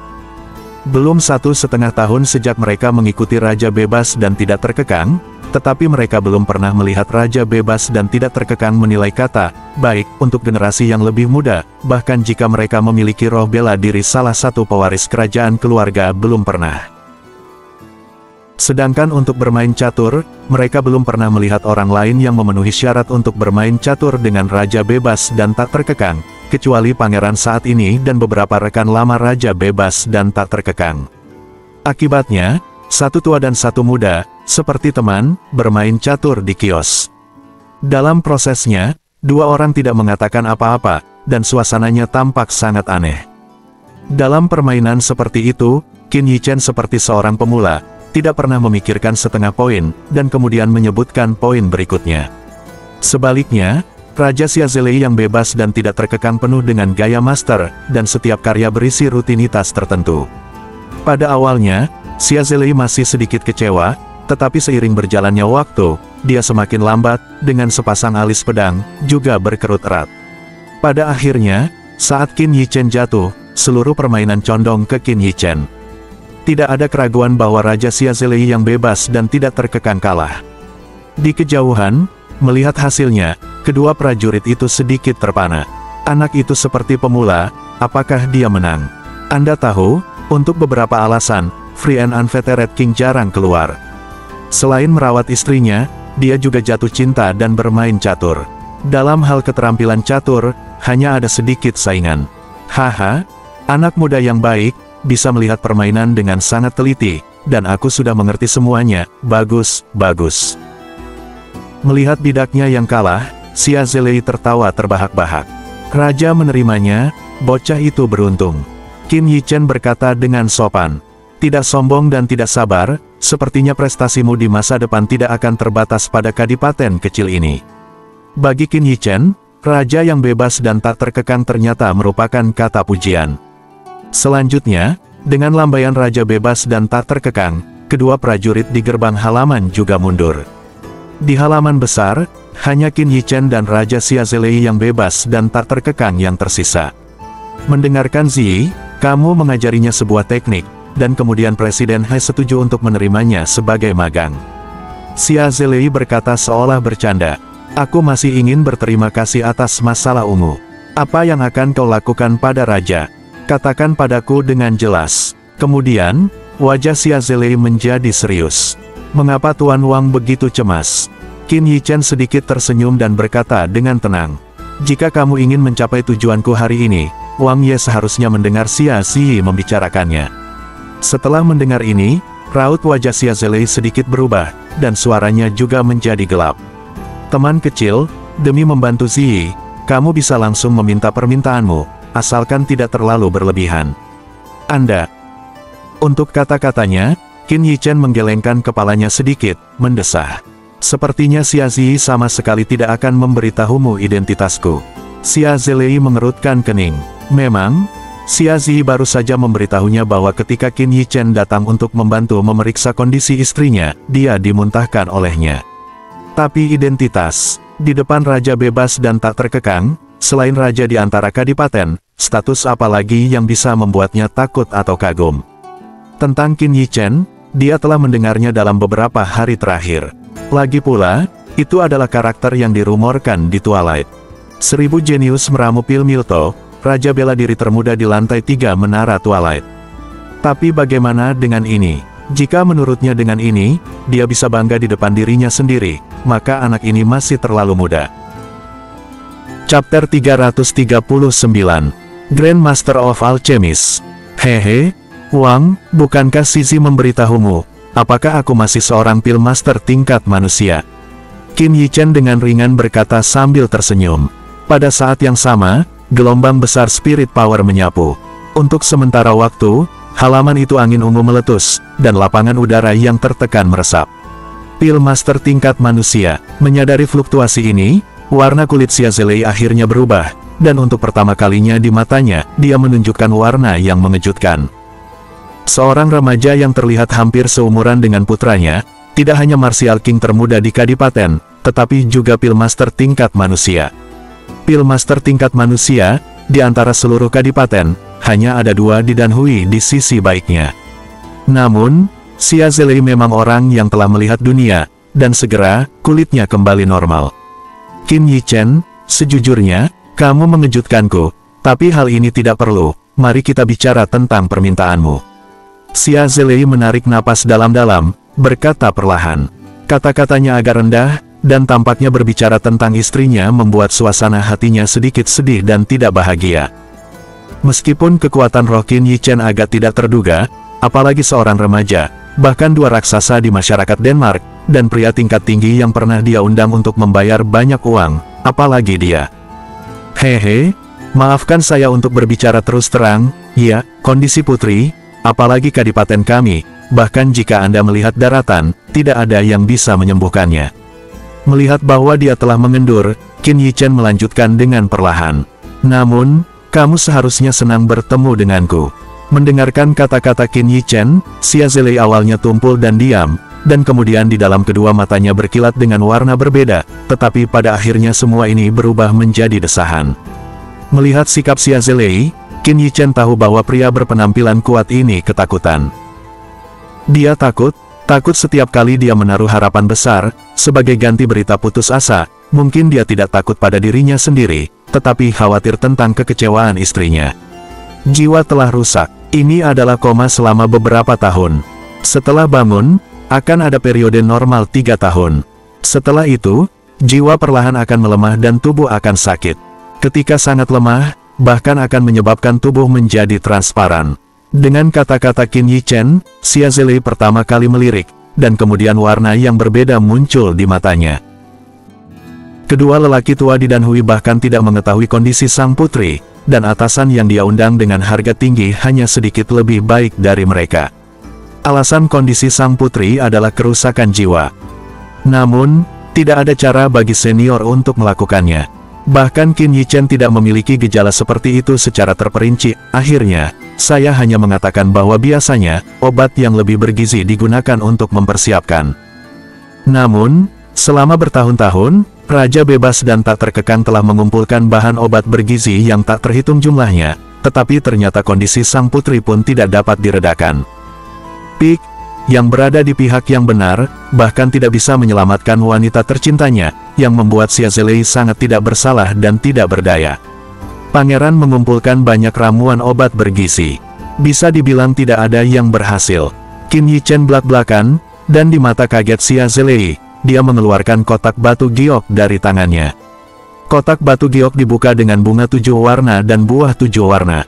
B: Belum 1,5 tahun sejak mereka mengikuti Raja Bebas dan Tidak Terkekang, tetapi mereka belum pernah melihat Raja Bebas dan Tidak Terkekang menilai kata baik untuk generasi yang lebih muda, bahkan jika mereka memiliki roh bela diri salah satu pewaris kerajaan keluarga belum pernah. Sedangkan untuk bermain catur, mereka belum pernah melihat orang lain yang memenuhi syarat untuk bermain catur dengan Raja Bebas dan Tak Terkekang, kecuali pangeran saat ini dan beberapa rekan lama Raja Bebas dan Tak Terkekang. Akibatnya, satu tua dan satu muda, seperti teman, bermain catur di kios. Dalam prosesnya, dua orang tidak mengatakan apa-apa, dan suasananya tampak sangat aneh. Dalam permainan seperti itu, Qin Yichen seperti seorang pemula, tidak pernah memikirkan setengah poin, dan kemudian menyebutkan poin berikutnya. Sebaliknya, Raja Xia Zhelei yang bebas dan tidak terkekang penuh dengan gaya master, dan setiap karya berisi rutinitas tertentu. Pada awalnya, Xia Zhelei masih sedikit kecewa, tetapi seiring berjalannya waktu, dia semakin lambat, dengan sepasang alis pedang, juga berkerut erat. Pada akhirnya, saat Qin Yichen jatuh, seluruh permainan condong ke Qin Yichen. Tidak ada keraguan bahwa Raja Xia Zhelei yang bebas dan tidak terkekang kalah. Di kejauhan, melihat hasilnya, kedua prajurit itu sedikit terpana. Anak itu seperti pemula, apakah dia menang? Anda tahu, untuk beberapa alasan, Free and Unfettered King jarang keluar. Selain merawat istrinya, dia juga jatuh cinta dan bermain catur. Dalam hal keterampilan catur, hanya ada sedikit saingan. Haha, anak muda yang baik, bisa melihat permainan dengan sangat teliti, dan aku sudah mengerti semuanya. Bagus, bagus. Melihat bidaknya yang kalah, Xia Zhelei tertawa terbahak-bahak. Raja menerimanya, bocah itu beruntung. Qin Yichen berkata dengan sopan. Tidak sombong dan tidak sabar, sepertinya prestasimu di masa depan tidak akan terbatas pada kadipaten kecil ini. Bagi Qin Yichen, raja yang bebas dan tak terkekang ternyata merupakan kata pujian. Selanjutnya, dengan lambaian raja bebas dan tak terkekang, kedua prajurit di gerbang halaman juga mundur. Di halaman besar, hanya Qin Yichen dan Raja Xia Zhelei yang bebas dan tak terkekang yang tersisa. Mendengarkan Ziyi, kamu mengajarinya sebuah teknik, dan kemudian Presiden He setuju untuk menerimanya sebagai magang. Xia Zhelei berkata seolah bercanda, aku masih ingin berterima kasih atas masalah ungu. Apa yang akan kau lakukan pada Raja? Katakan padaku dengan jelas. Kemudian, wajah Xia Zhelei menjadi serius. Mengapa Tuan Wang begitu cemas? Qin Yichen sedikit tersenyum dan berkata dengan tenang. Jika kamu ingin mencapai tujuanku hari ini, Wang Ye seharusnya mendengar Xia Ziyi membicarakannya. Setelah mendengar ini, raut wajah Xia Zhelei sedikit berubah, dan suaranya juga menjadi gelap. Teman kecil, demi membantu Ziyi, kamu bisa langsung meminta permintaanmu, asalkan tidak terlalu berlebihan. Anda. Untuk kata-katanya, Qin Yichen menggelengkan kepalanya sedikit, mendesah. Sepertinya Xia Ziyi sama sekali tidak akan memberitahumu identitasku. Xia Zhelei mengerutkan kening. Memang, Xia Ziyi baru saja memberitahunya bahwa ketika Qin Yichen datang untuk membantu memeriksa kondisi istrinya, dia dimuntahkan olehnya. Tapi identitas, di depan raja bebas dan tak terkekang, selain raja di antara kadipaten, status apa lagi yang bisa membuatnya takut atau kagum? Tentang Qin Yichen, dia telah mendengarnya dalam beberapa hari terakhir. Lagi pula, itu adalah karakter yang dirumorkan di Twilight. 1000 jenius meramu pil Milto, raja bela diri termuda di lantai 3 menara Twilight. Tapi bagaimana dengan ini? Jika menurutnya dengan ini, dia bisa bangga di depan dirinya sendiri, maka anak ini masih terlalu muda. Chapter 339, Grandmaster of Alchemist. Hehe, Wang, bukankah Ziyi memberitahumu, apakah aku masih seorang pil master tingkat manusia? Qin Yichen dengan ringan berkata sambil tersenyum. Pada saat yang sama, gelombang besar spirit power menyapu. Untuk sementara waktu, halaman itu angin ungu meletus, dan lapangan udara yang tertekan meresap. Pil master tingkat manusia, menyadari fluktuasi ini, warna kulit Xia Zhelei akhirnya berubah, dan untuk pertama kalinya di matanya, dia menunjukkan warna yang mengejutkan. Seorang remaja yang terlihat hampir seumuran dengan putranya, tidak hanya Martial King termuda di kadipaten, tetapi juga Pilmaster tingkat manusia. Pilmaster tingkat manusia, di antara seluruh kadipaten, hanya ada 2 di Danhui di sisi baiknya. Namun, Xia Zhelei memang orang yang telah melihat dunia, dan segera, kulitnya kembali normal. Qin Yichen, sejujurnya, kamu mengejutkanku, tapi hal ini tidak perlu, mari kita bicara tentang permintaanmu. Xia Zhelei menarik napas dalam-dalam, berkata perlahan. Kata-katanya agak rendah, dan tampaknya berbicara tentang istrinya membuat suasana hatinya sedikit sedih dan tidak bahagia. Meskipun kekuatan roh Qin Yichen agak tidak terduga, apalagi seorang remaja, bahkan 2 raksasa di masyarakat Denmark, dan pria tingkat tinggi yang pernah dia undang untuk membayar banyak uang, apalagi dia. Hehe, maafkan saya untuk berbicara terus terang, ya, kondisi putri, apalagi kadipaten kami, bahkan jika Anda melihat daratan, tidak ada yang bisa menyembuhkannya. Melihat bahwa dia telah mengendur, Qin Yichen melanjutkan dengan perlahan. Namun, kamu seharusnya senang bertemu denganku. Mendengarkan kata-kata Qin Yichen, Xia Zhelei awalnya tumpul dan diam, dan kemudian di dalam kedua matanya berkilat dengan warna berbeda, tetapi pada akhirnya semua ini berubah menjadi desahan. Melihat sikap Xia Zhelei, Qin Yichen tahu bahwa pria berpenampilan kuat ini ketakutan. Dia takut setiap kali dia menaruh harapan besar, sebagai ganti berita putus asa. Mungkin dia tidak takut pada dirinya sendiri, tetapi khawatir tentang kekecewaan istrinya. Jiwa telah rusak. Ini adalah koma selama beberapa tahun. Setelah bangun, akan ada periode normal 3 tahun. Setelah itu, jiwa perlahan akan melemah dan tubuh akan sakit. Ketika sangat lemah, bahkan akan menyebabkan tubuh menjadi transparan. Dengan kata-kata Qin Yichen, Xia Zhelei pertama kali melirik, dan kemudian warna yang berbeda muncul di matanya. Kedua lelaki tua di Danhui bahkan tidak mengetahui kondisi sang putri, dan atasan yang dia undang dengan harga tinggi hanya sedikit lebih baik dari mereka. Alasan kondisi sang putri adalah kerusakan jiwa. Namun, tidak ada cara bagi senior untuk melakukannya. Bahkan Qin Yichen tidak memiliki gejala seperti itu secara terperinci. Akhirnya, saya hanya mengatakan bahwa biasanya, obat yang lebih bergizi digunakan untuk mempersiapkan. Namun, selama bertahun-tahun, Raja Bebas dan tak terkekang telah mengumpulkan bahan obat bergizi yang tak terhitung jumlahnya, tetapi ternyata kondisi sang putri pun tidak dapat diredakan. Pik, yang berada di pihak yang benar, bahkan tidak bisa menyelamatkan wanita tercintanya, yang membuat Xia Zhelei sangat tidak bersalah dan tidak berdaya. Pangeran mengumpulkan banyak ramuan obat bergizi. Bisa dibilang tidak ada yang berhasil. Qin Yichen belak-belakan, dan di mata kaget Xia Zhelei, dia mengeluarkan kotak batu giok dari tangannya. Kotak batu giok dibuka dengan bunga 7 warna dan buah 7 warna.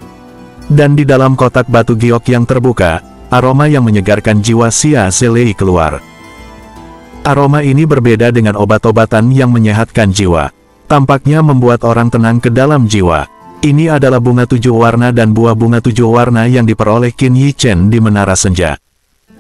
B: Dan di dalam kotak batu giok yang terbuka, aroma yang menyegarkan jiwa Xia Zhelei keluar. Aroma ini berbeda dengan obat-obatan yang menyehatkan jiwa. Tampaknya membuat orang tenang ke dalam jiwa. Ini adalah bunga 7 warna dan buah bunga 7 warna yang diperoleh Qin Yichen di Menara Senja.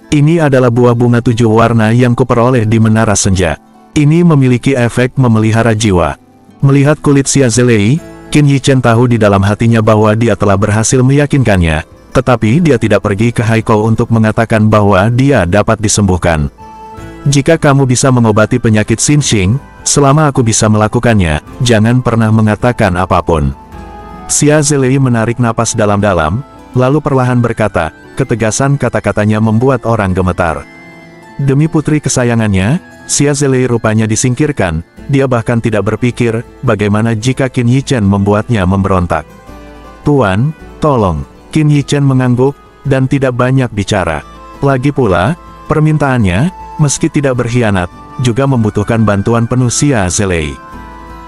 B: Ini adalah buah bunga 7 warna yang kuperoleh di Menara Senja. Ini memiliki efek memelihara jiwa. Melihat kulit Xia Zhelei, Qin Yichen tahu di dalam hatinya bahwa dia telah berhasil meyakinkannya, tetapi dia tidak pergi ke Haikou untuk mengatakan bahwa dia dapat disembuhkan. Jika kamu bisa mengobati penyakit Xinxing, selama aku bisa melakukannya, jangan pernah mengatakan apapun. Xia Zhelei menarik napas dalam-dalam, lalu perlahan berkata, ketegasan kata-katanya membuat orang gemetar. Demi putri kesayangannya, Xia Zhelei rupanya disingkirkan, dia bahkan tidak berpikir, bagaimana jika Qin Yichen membuatnya memberontak. Tuan, tolong. Qin Yichen mengangguk, dan tidak banyak bicara. Lagi pula, permintaannya, meski tidak berkhianat, juga membutuhkan bantuan penuh Xia Zhelei.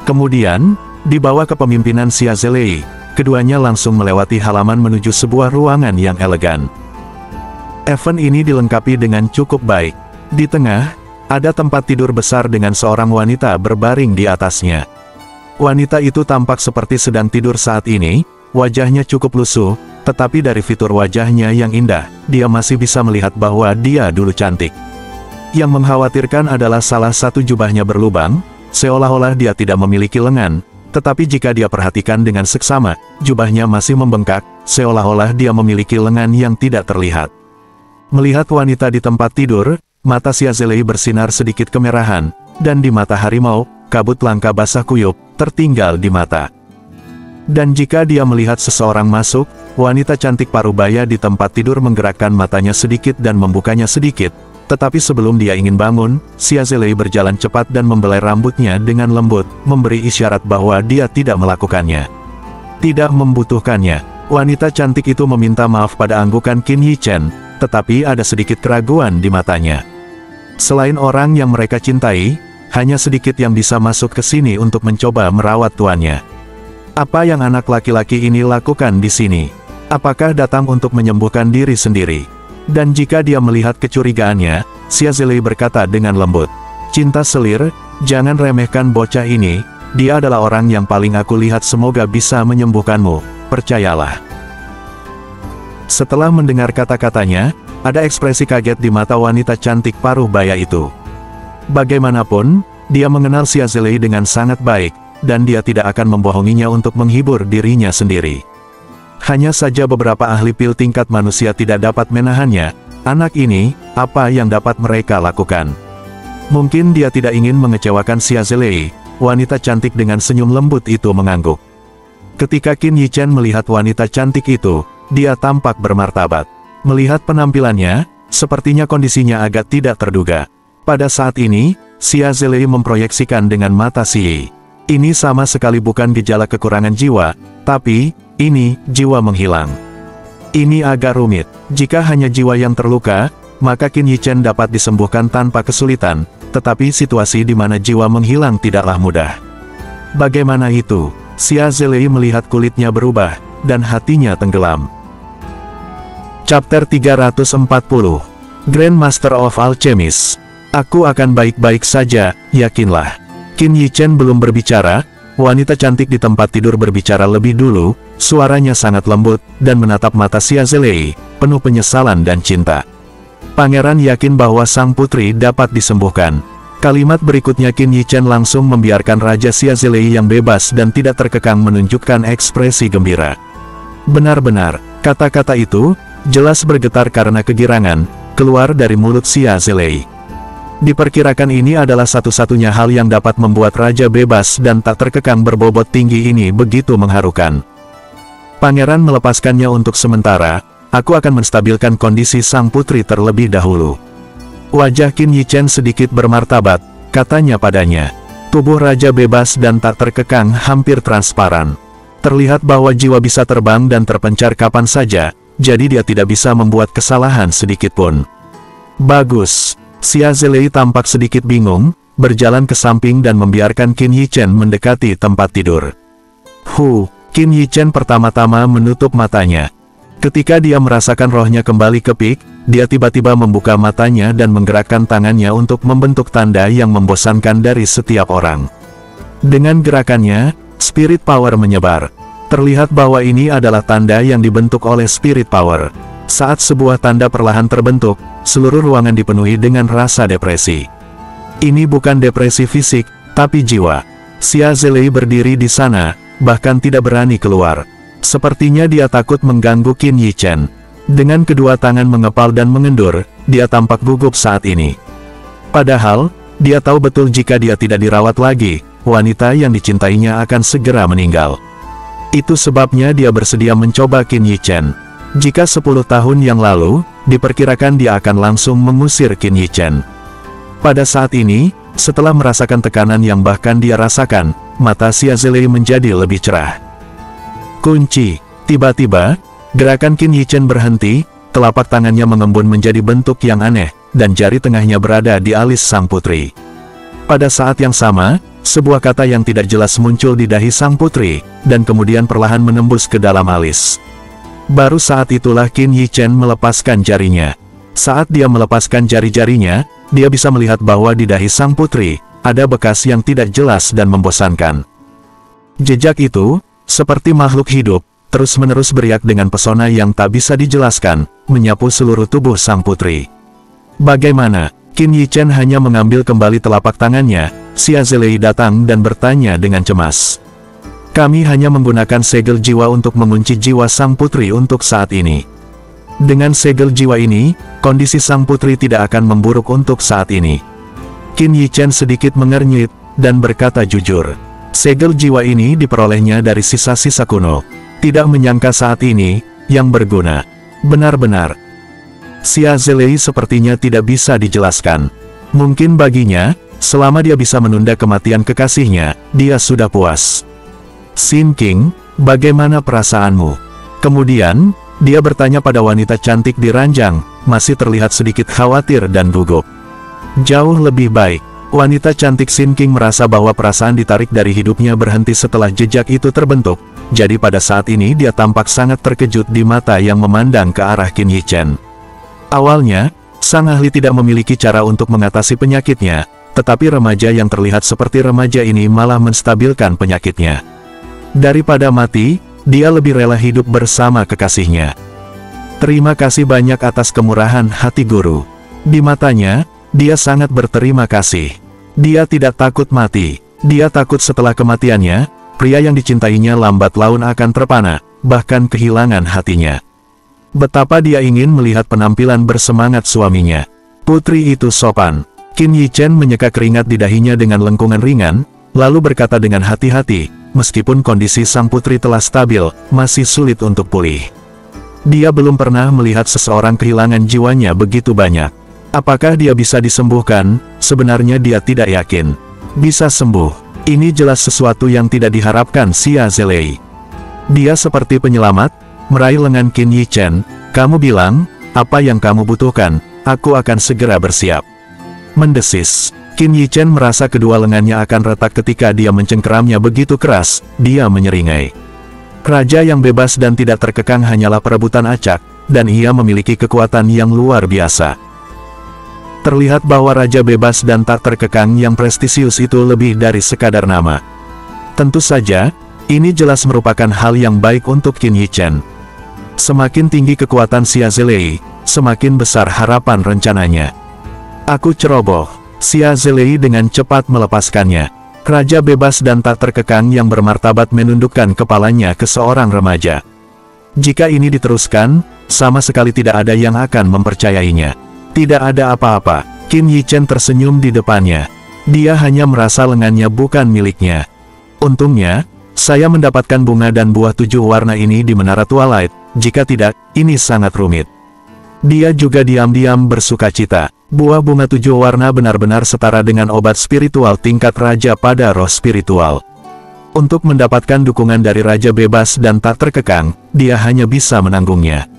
B: Kemudian, di bawah kepemimpinan Xia Zhelei, keduanya langsung melewati halaman menuju sebuah ruangan yang elegan. Event ini dilengkapi dengan cukup baik. Di tengah, ada tempat tidur besar dengan seorang wanita berbaring di atasnya. Wanita itu tampak seperti sedang tidur saat ini, wajahnya cukup lusuh, tetapi dari fitur wajahnya yang indah, dia masih bisa melihat bahwa dia dulu cantik. Yang mengkhawatirkan adalah salah satu jubahnya berlubang, seolah-olah dia tidak memiliki lengan, tetapi jika dia perhatikan dengan seksama, jubahnya masih membengkak, seolah-olah dia memiliki lengan yang tidak terlihat. Melihat wanita di tempat tidur, mata Xia Zhelei bersinar sedikit kemerahan, dan di mata harimau, kabut langka basah kuyup, tertinggal di mata. Dan jika dia melihat seseorang masuk, wanita cantik parubaya di tempat tidur menggerakkan matanya sedikit dan membukanya sedikit, tetapi sebelum dia ingin bangun, Xia Zhelei berjalan cepat dan membelai rambutnya dengan lembut, memberi isyarat bahwa dia tidak melakukannya. Tidak membutuhkannya. Wanita cantik itu meminta maaf pada anggukan Qin Yichen, tetapi ada sedikit keraguan di matanya. Selain orang yang mereka cintai, hanya sedikit yang bisa masuk ke sini untuk mencoba merawat tuannya. Apa yang anak laki-laki ini lakukan di sini? Apakah datang untuk menyembuhkan diri sendiri? Dan jika dia melihat kecurigaannya, Xia Zhelei berkata dengan lembut, "Cinta selir, jangan remehkan bocah ini, dia adalah orang yang paling aku lihat semoga bisa menyembuhkanmu, percayalah." Setelah mendengar kata-katanya, Ada ekspresi kaget di mata wanita cantik paruh baya itu. Bagaimanapun, dia mengenal Xia Zilei dengan sangat baik, dan dia tidak akan membohonginya untuk menghibur dirinya sendiri. Hanya saja beberapa ahli pil tingkat manusia tidak dapat menahannya. Anak ini, apa yang dapat mereka lakukan? Mungkin dia tidak ingin mengecewakan Xia Zilei. Wanita cantik dengan senyum lembut itu mengangguk. Ketika Qin Yichen melihat wanita cantik itu, dia tampak bermartabat. Melihat penampilannya, sepertinya kondisinya agak tidak terduga. Pada saat ini, Xia Zilei memproyeksikan dengan mata Xi. Ini sama sekali bukan gejala kekurangan jiwa, tapi ini jiwa menghilang. Ini agak rumit. Jika hanya jiwa yang terluka, maka Qin Yichen dapat disembuhkan tanpa kesulitan, tetapi situasi di mana jiwa menghilang tidaklah mudah. Bagaimana itu? Xia Zilei melihat kulitnya berubah, dan hatinya tenggelam. Chapter 340 Grandmaster of Alchemist. Aku akan baik-baik saja, yakinlah. Qin Yichen belum berbicara, wanita cantik di tempat tidur berbicara lebih dulu, suaranya sangat lembut, dan menatap mata Xia Zilei, penuh penyesalan dan cinta. Pangeran yakin bahwa sang putri dapat disembuhkan. Kalimat berikutnya Qin Yichen langsung membiarkan Raja Xia Zilei yang bebas dan tidak terkekang menunjukkan ekspresi gembira. Benar-benar, kata-kata itu jelas bergetar karena kegirangan, keluar dari mulut Xia Zilei. Diperkirakan ini adalah satu-satunya hal yang dapat membuat raja bebas dan tak terkekang berbobot tinggi ini begitu mengharukan. Pangeran melepaskannya untuk sementara, aku akan menstabilkan kondisi sang putri terlebih dahulu. Wajah Qin Yichen sedikit bermartabat, katanya padanya. Tubuh raja bebas dan tak terkekang hampir transparan. Terlihat bahwa jiwa bisa terbang dan terpencar kapan saja, jadi dia tidak bisa membuat kesalahan sedikitpun. Bagus. Xia Zilei tampak sedikit bingung, berjalan ke samping dan membiarkan Qin Yichen mendekati tempat tidur. Qin Yichen pertama-tama menutup matanya. Ketika dia merasakan rohnya kembali ke pik, dia tiba-tiba membuka matanya dan menggerakkan tangannya untuk membentuk tanda yang membosankan dari setiap orang. Dengan gerakannya, spirit power menyebar. Terlihat bahwa ini adalah tanda yang dibentuk oleh spirit power. Saat sebuah tanda perlahan terbentuk, seluruh ruangan dipenuhi dengan rasa depresi. Ini bukan depresi fisik, tapi jiwa. Xia Zilei berdiri di sana, bahkan tidak berani keluar. Sepertinya dia takut mengganggu Qin Yichen. Dengan kedua tangan mengepal dan mengendur, dia tampak gugup saat ini. Padahal, dia tahu betul jika dia tidak dirawat lagi, wanita yang dicintainya akan segera meninggal. Itu sebabnya dia bersedia mencoba Qin Yichen. Jika 10 tahun yang lalu, diperkirakan dia akan langsung mengusir Qin Yichen. Pada saat ini, setelah merasakan tekanan yang bahkan dia rasakan, mata Xia Zilei menjadi lebih cerah. Kunci. Tiba-tiba, gerakan Qin Yichen berhenti, telapak tangannya mengembun menjadi bentuk yang aneh, dan jari tengahnya berada di alis sang putri. Pada saat yang sama, sebuah kata yang tidak jelas muncul di dahi sang putri, dan kemudian perlahan menembus ke dalam alis. Baru saat itulah Qin Yichen melepaskan jarinya. Saat dia melepaskan jari-jarinya, dia bisa melihat bahwa di dahi sang putri, ada bekas yang tidak jelas dan membosankan. Jejak itu, seperti makhluk hidup, terus-menerus beriak dengan pesona yang tak bisa dijelaskan, menyapu seluruh tubuh sang putri. Bagaimana? Qin Yichen hanya mengambil kembali telapak tangannya. Xia Zilei datang dan bertanya dengan cemas. Kami hanya menggunakan segel jiwa untuk mengunci jiwa sang putri untuk saat ini. Dengan segel jiwa ini, kondisi sang putri tidak akan memburuk untuk saat ini. Qin Yichen sedikit mengernyit, dan berkata jujur. Segel jiwa ini diperolehnya dari sisa-sisa kuno. Tidak menyangka saat ini, yang berguna. Benar-benar. Xia Zilei sepertinya tidak bisa dijelaskan. Mungkin baginya, selama dia bisa menunda kematian kekasihnya, dia sudah puas. Xin King, bagaimana perasaanmu? Kemudian, dia bertanya pada wanita cantik di ranjang, masih terlihat sedikit khawatir dan gugup. Jauh lebih baik. Wanita cantik Xin King merasa bahwa perasaan ditarik dari hidupnya berhenti setelah jejak itu terbentuk, jadi pada saat ini dia tampak sangat terkejut di mata yang memandang ke arah Qin Yichen. Awalnya, sang ahli tidak memiliki cara untuk mengatasi penyakitnya, tetapi remaja yang terlihat seperti remaja ini malah menstabilkan penyakitnya. Daripada mati, dia lebih rela hidup bersama kekasihnya. Terima kasih banyak atas kemurahan hati guru. Di matanya, dia sangat berterima kasih. Dia tidak takut mati. Dia takut setelah kematiannya, pria yang dicintainya lambat laun akan terpana, bahkan kehilangan hatinya. Betapa dia ingin melihat penampilan bersemangat suaminya. Putri itu sopan. Qin Yichen menyeka keringat di dahinya dengan lengkungan ringan, lalu berkata dengan hati-hati, meskipun kondisi sang putri telah stabil, masih sulit untuk pulih. Dia belum pernah melihat seseorang kehilangan jiwanya begitu banyak. Apakah dia bisa disembuhkan? Sebenarnya dia tidak yakin. Bisa sembuh. Ini jelas sesuatu yang tidak diharapkan Xia Zhelei. Dia seperti penyelamat, meraih lengan Qin Yichen. Kamu bilang, apa yang kamu butuhkan, aku akan segera bersiap. Mendesis. Qin Yichen merasa kedua lengannya akan retak ketika dia mencengkeramnya begitu keras, dia menyeringai. Raja yang bebas dan tidak terkekang hanyalah perebutan acak, dan ia memiliki kekuatan yang luar biasa. Terlihat bahwa raja bebas dan tak terkekang yang prestisius itu lebih dari sekadar nama. Tentu saja, ini jelas merupakan hal yang baik untuk Qin Yichen. Semakin tinggi kekuatan Xia Zhelei, semakin besar harapan rencananya. Aku ceroboh. Xia Zhelei dengan cepat melepaskannya. Raja bebas dan tak terkekang yang bermartabat menundukkan kepalanya ke seorang remaja. Jika ini diteruskan, sama sekali tidak ada yang akan mempercayainya. Tidak ada apa-apa. Qin Yichen tersenyum di depannya. Dia hanya merasa lengannya bukan miliknya. Untungnya, saya mendapatkan bunga dan buah 7 warna ini di Menara Twilight. Jika tidak, ini sangat rumit. Dia juga diam-diam bersukacita. Buah bunga 7 warna benar-benar setara dengan obat spiritual tingkat raja pada roh spiritual. Untuk mendapatkan dukungan dari raja bebas dan tak terkekang, dia hanya bisa menanggungnya.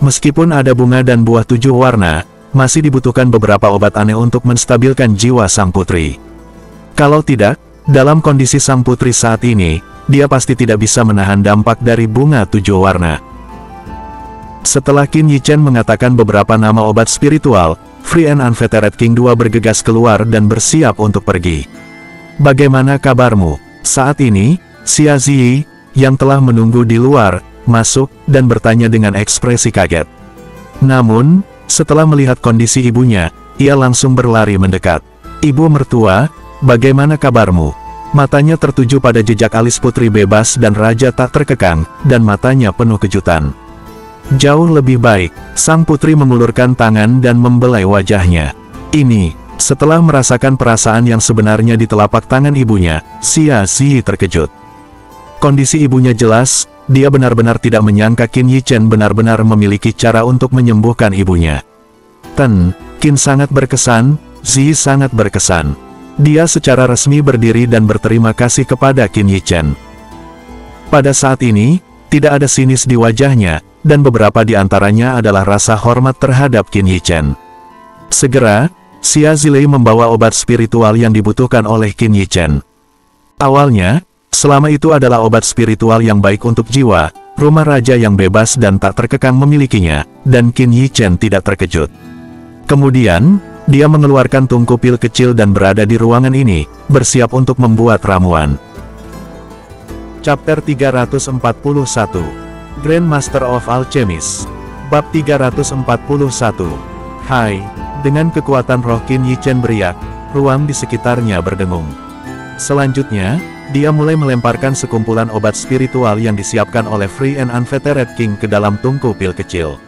B: Meskipun ada bunga dan buah 7 warna, masih dibutuhkan beberapa obat aneh untuk menstabilkan jiwa sang putri. Kalau tidak, dalam kondisi sang putri saat ini, dia pasti tidak bisa menahan dampak dari bunga 7 warna. Setelah Qin Yichen mengatakan beberapa nama obat spiritual, Free and Unfettered King 2 bergegas keluar dan bersiap untuk pergi. Bagaimana kabarmu? Saat ini, Xia Ziyi, yang telah menunggu di luar, masuk, dan bertanya dengan ekspresi kaget. Namun, setelah melihat kondisi ibunya, ia langsung berlari mendekat. Ibu mertua, bagaimana kabarmu? Matanya tertuju pada jejak alis putri bebas dan raja tak terkekang, dan matanya penuh kejutan. Jauh lebih baik, sang putri mengulurkan tangan dan membelai wajahnya. Ini, setelah merasakan perasaan yang sebenarnya di telapak tangan ibunya, Xia Ziyi terkejut. Kondisi ibunya jelas, dia benar-benar tidak menyangka Qin Yichen benar-benar memiliki cara untuk menyembuhkan ibunya. Qin sangat berkesan, Ziyi sangat berkesan. Dia secara resmi berdiri dan berterima kasih kepada Qin Yichen. Pada saat ini, tidak ada sinis di wajahnya, dan beberapa di antaranya adalah rasa hormat terhadap Qin Yichen. Segera, Xia Zhelei membawa obat spiritual yang dibutuhkan oleh Qin Yichen. Awalnya, selama itu adalah obat spiritual yang baik untuk jiwa, rumah raja yang bebas dan tak terkekang memilikinya, dan Qin Yichen tidak terkejut. Kemudian, dia mengeluarkan tungku pil kecil dan berada di ruangan ini, bersiap untuk membuat ramuan. Chapter 341 Grand Master of Alchemist. Bab 341. Hai, dengan kekuatan roh Qin Yichen beriak, ruang di sekitarnya berdengung. Selanjutnya, dia mulai melemparkan sekumpulan obat spiritual yang disiapkan oleh Free and Unfettered King ke dalam tungku pil kecil.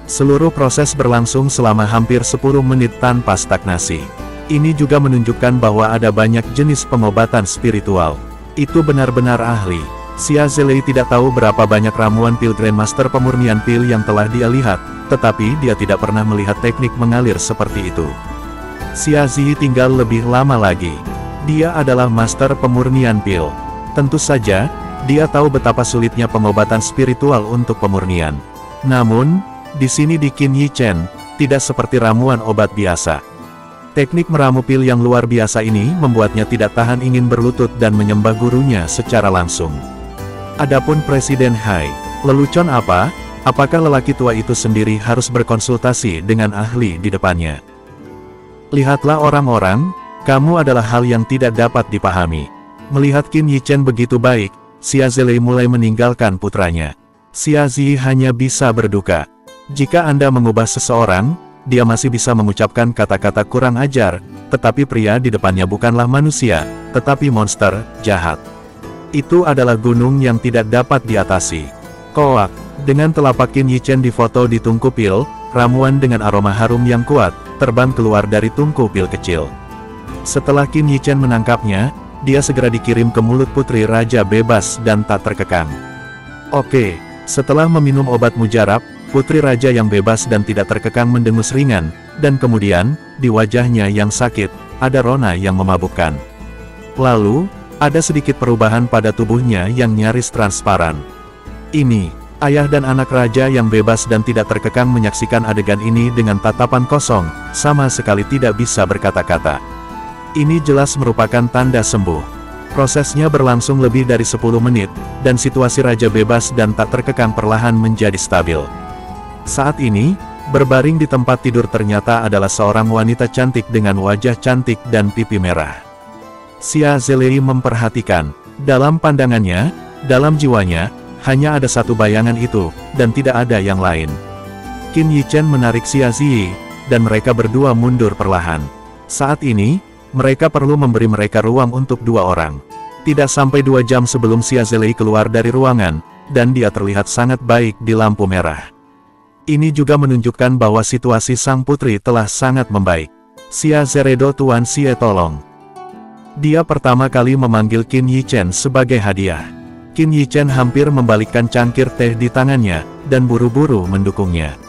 B: Seluruh proses berlangsung selama hampir 10 menit tanpa stagnasi. Ini juga menunjukkan bahwa ada banyak jenis pengobatan spiritual. Itu benar-benar ahli. Xia Zhelei tidak tahu berapa banyak ramuan pil Grandmaster pemurnian pil yang telah dia lihat, tetapi dia tidak pernah melihat teknik mengalir seperti itu. Xia Ziyi tinggal lebih lama lagi. Dia adalah master pemurnian pil. Tentu saja, dia tahu betapa sulitnya pengobatan spiritual untuk pemurnian. Namun, di sini di Qin Yichen, tidak seperti ramuan obat biasa. Teknik meramu pil yang luar biasa ini membuatnya tidak tahan ingin berlutut dan menyembah gurunya secara langsung. Adapun Presiden Hai, lelucon apa? Apakah lelaki tua itu sendiri harus berkonsultasi dengan ahli di depannya? Lihatlah orang-orang, kamu adalah hal yang tidak dapat dipahami. Melihat Qin Yichen begitu baik, Xia Zhelei mulai meninggalkan putranya. Xia Zi hanya bisa berduka. Jika Anda mengubah seseorang, dia masih bisa mengucapkan kata-kata kurang ajar, tetapi pria di depannya bukanlah manusia, tetapi monster, jahat. Itu adalah gunung yang tidak dapat diatasi. Koak, dengan telapak Qin Yichen difoto di tungku pil, ramuan dengan aroma harum yang kuat, terbang keluar dari tungku pil kecil. Setelah Qin Yichen menangkapnya, dia segera dikirim ke mulut putri raja bebas dan tak terkekang. Oke. Setelah meminum obat mujarab, putri raja yang bebas dan tidak terkekang mendengus ringan, dan kemudian, di wajahnya yang sakit, ada rona yang memabukkan. Lalu, ada sedikit perubahan pada tubuhnya yang nyaris transparan. Ini, ayah dan anak raja yang bebas dan tidak terkekang menyaksikan adegan ini dengan tatapan kosong, sama sekali tidak bisa berkata-kata. Ini jelas merupakan tanda sembuh. Prosesnya berlangsung lebih dari 10 menit, dan situasi raja bebas dan tak terkekang perlahan menjadi stabil. Saat ini, berbaring di tempat tidur ternyata adalah seorang wanita cantik dengan wajah cantik dan pipi merah. Xia Zilei memperhatikan, dalam pandangannya, dalam jiwanya, hanya ada satu bayangan itu, dan tidak ada yang lain. Qin Yichen menarik Xia Zi, dan mereka berdua mundur perlahan. Saat ini, mereka perlu memberi mereka ruang untuk 2 orang. Tidak sampai 2 jam sebelum Xia Zilei keluar dari ruangan, dan dia terlihat sangat baik di lampu merah. Ini juga menunjukkan bahwa situasi sang putri telah sangat membaik. Xia Zeredo Tuan Xie tolong. Dia pertama kali memanggil Qin Yichen sebagai hadiah. Qin Yichen hampir membalikkan cangkir teh di tangannya, dan buru-buru mendukungnya.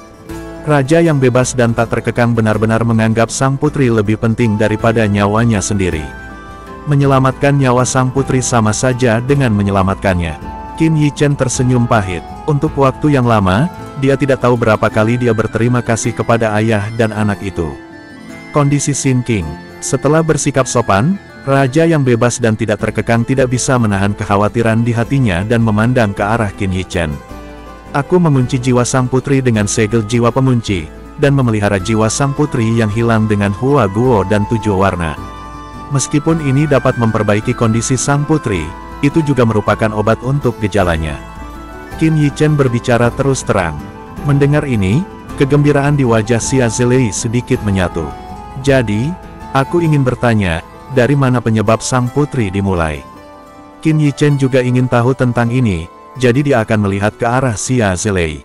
B: Raja yang bebas dan tak terkekang benar-benar menganggap sang putri lebih penting daripada nyawanya sendiri. Menyelamatkan nyawa sang putri sama saja dengan menyelamatkannya. Qin Yichen tersenyum pahit. Untuk waktu yang lama, dia tidak tahu berapa kali dia berterima kasih kepada ayah dan anak itu. Kondisi Sin King. Setelah bersikap sopan, raja yang bebas dan tidak terkekang tidak bisa menahan kekhawatiran di hatinya dan memandang ke arah Qin Yichen. Aku mengunci jiwa sang putri dengan segel jiwa pengunci, dan memelihara jiwa sang putri yang hilang dengan Hua Guo dan 7 warna. Meskipun ini dapat memperbaiki kondisi sang putri, itu juga merupakan obat untuk gejalanya. Qin Yichen berbicara terus terang. Mendengar ini, kegembiraan di wajah Xia Zilei sedikit menyatu. Jadi, aku ingin bertanya, dari mana penyebab sang putri dimulai? Qin Yichen juga ingin tahu tentang ini, jadi dia akan melihat ke arah Xia Zilei.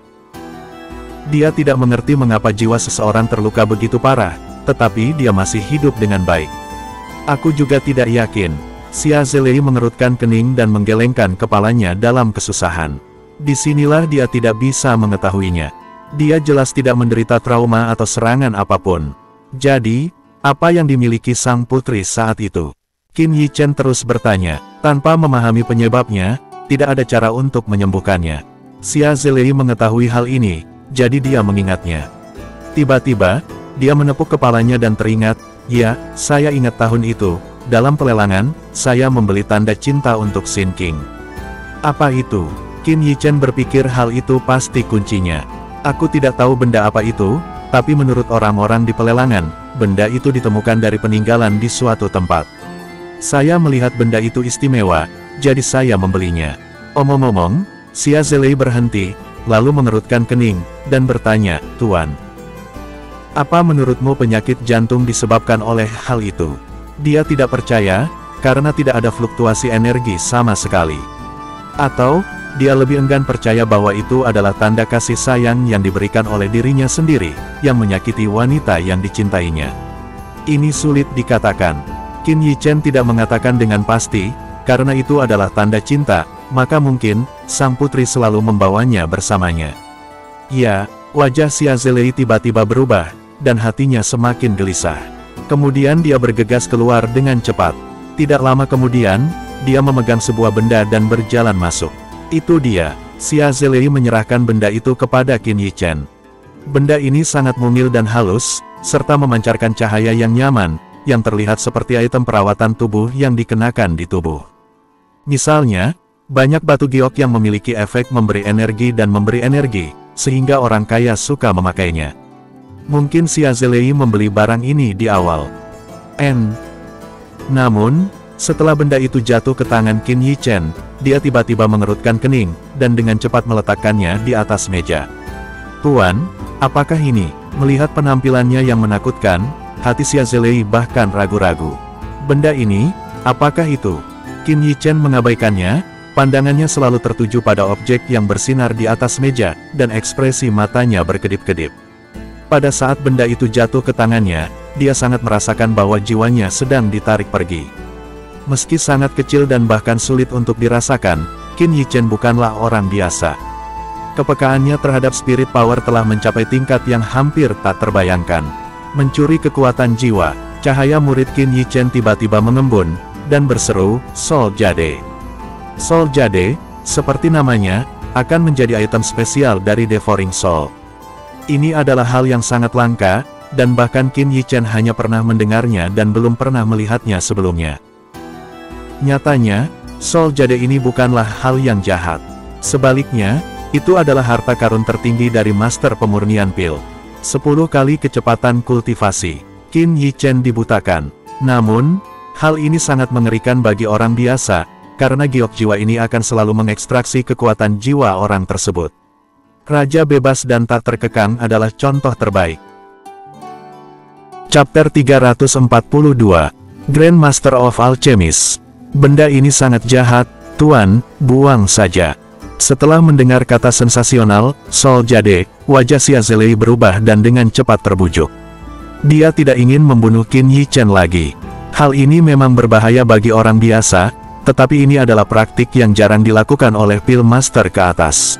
B: Dia tidak mengerti mengapa jiwa seseorang terluka begitu parah, tetapi dia masih hidup dengan baik. Aku juga tidak yakin. Xia Zilei mengerutkan kening dan menggelengkan kepalanya dalam kesusahan. Disinilah dia tidak bisa mengetahuinya. Dia jelas tidak menderita trauma atau serangan apapun. Jadi, apa yang dimiliki sang putri saat itu? Qin Yichen terus bertanya, tanpa memahami penyebabnya, tidak ada cara untuk menyembuhkannya. Xia Zilei mengetahui hal ini, jadi dia mengingatnya. Tiba-tiba, dia menepuk kepalanya dan teringat, ya, saya ingat tahun itu, dalam pelelangan, saya membeli tanda cinta untuk Sin King. Apa itu? Qin Yichen berpikir hal itu pasti kuncinya. Aku tidak tahu benda apa itu, tapi menurut orang-orang di pelelangan, benda itu ditemukan dari peninggalan di suatu tempat. Saya melihat benda itu istimewa, jadi saya membelinya. Omong-omong, Xia Zilei berhenti, lalu mengerutkan kening, dan bertanya, Tuan, apa menurutmu penyakit jantung disebabkan oleh hal itu? Dia tidak percaya, karena tidak ada fluktuasi energi sama sekali. Atau, dia lebih enggan percaya bahwa itu adalah tanda kasih sayang yang diberikan oleh dirinya sendiri, yang menyakiti wanita yang dicintainya. Ini sulit dikatakan. Qin Yichen tidak mengatakan dengan pasti, karena itu adalah tanda cinta, maka mungkin, sang putri selalu membawanya bersamanya. Ya, wajah Xia Zilei tiba-tiba berubah, dan hatinya semakin gelisah. Kemudian dia bergegas keluar dengan cepat. Tidak lama kemudian, dia memegang sebuah benda dan berjalan masuk. Itu dia. Xia Zilei menyerahkan benda itu kepada Qin Yichen. Benda ini sangat mungil dan halus, serta memancarkan cahaya yang nyaman, yang terlihat seperti item perawatan tubuh yang dikenakan di tubuh. Misalnya, banyak batu giok yang memiliki efek memberi energi dan memberi energi, sehingga orang kaya suka memakainya. Mungkin Xia Zilei membeli barang ini di awal. Namun, setelah benda itu jatuh ke tangan Qin Yichen, dia tiba-tiba mengerutkan kening, dan dengan cepat meletakkannya di atas meja. "Tuan, apakah ini?" Melihat penampilannya yang menakutkan, hati Xia Zilei bahkan ragu-ragu. "Benda ini, apakah itu?" Qin Yichen mengabaikannya, pandangannya selalu tertuju pada objek yang bersinar di atas meja, dan ekspresi matanya berkedip-kedip. Pada saat benda itu jatuh ke tangannya, dia sangat merasakan bahwa jiwanya sedang ditarik pergi. Meski sangat kecil dan bahkan sulit untuk dirasakan, Qin Yichen bukanlah orang biasa. Kepekaannya terhadap spirit power telah mencapai tingkat yang hampir tak terbayangkan. Mencuri kekuatan jiwa, cahaya murid Qin Yichen tiba-tiba mengembun, dan berseru, "Soul Jade." Soul Jade, seperti namanya, akan menjadi item spesial dari Devouring Soul. Ini adalah hal yang sangat langka, dan bahkan Qin Yichen hanya pernah mendengarnya dan belum pernah melihatnya sebelumnya. Nyatanya, Soul Jade ini bukanlah hal yang jahat. Sebaliknya, itu adalah harta karun tertinggi dari Master Pemurnian Pil. 10 kali kecepatan kultivasi. Qin Yichen dibutakan. Namun, hal ini sangat mengerikan bagi orang biasa, karena giok jiwa ini akan selalu mengekstraksi kekuatan jiwa orang tersebut. Raja bebas dan tak terkekang adalah contoh terbaik. Chapter 342, Grand Master of Alchemist. "Benda ini sangat jahat, Tuan, buang saja." Setelah mendengar kata sensasional, Soul Jade, wajah Xia Zilei berubah dan dengan cepat terbujuk. Dia tidak ingin membunuh Qin Yichen lagi. Hal ini memang berbahaya bagi orang biasa, tetapi ini adalah praktik yang jarang dilakukan oleh Pil Master ke atas.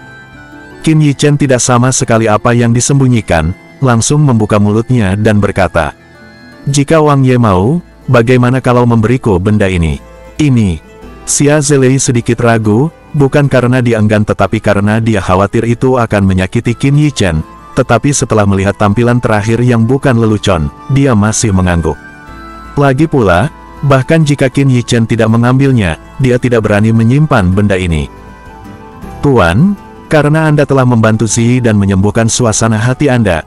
B: Qin Yichen tidak sama sekali apa yang disembunyikan, langsung membuka mulutnya dan berkata, "Jika Wang Ye mau, bagaimana kalau memberiku benda ini?" "Ini." Xia Zilei sedikit ragu, bukan karena dia enggan tetapi karena dia khawatir itu akan menyakiti Qin Yichen, tetapi setelah melihat tampilan terakhir yang bukan lelucon, dia masih mengangguk. Lagi pula, bahkan jika Qin Yichen tidak mengambilnya, dia tidak berani menyimpan benda ini. "Tuan, karena Anda telah membantu Ziyi dan menyembuhkan suasana hati Anda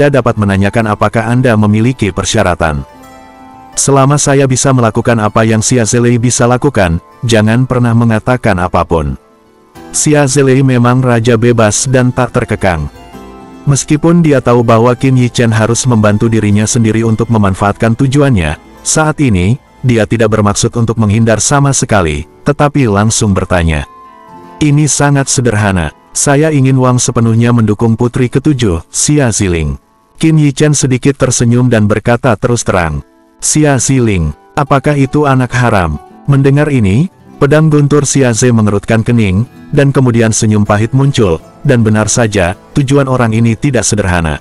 B: dapat menanyakan apakah Anda memiliki persyaratan. Selama saya bisa melakukan apa yang Xia Zilei bisa lakukan, jangan pernah mengatakan apapun." Xia Zilei memang raja bebas dan tak terkekang. Meskipun dia tahu bahwa Qin Yichen harus membantu dirinya sendiri untuk memanfaatkan tujuannya, saat ini, dia tidak bermaksud untuk menghindar sama sekali, tetapi langsung bertanya. "Ini sangat sederhana, saya ingin Wang sepenuhnya mendukung putri ketujuh, Xia Ziling." Qin Yichen sedikit tersenyum dan berkata terus terang, "Xia Ziling, apakah itu anak haram?" Mendengar ini, pedang guntur Xia Ze mengerutkan kening, dan kemudian senyum pahit muncul, dan benar saja, tujuan orang ini tidak sederhana.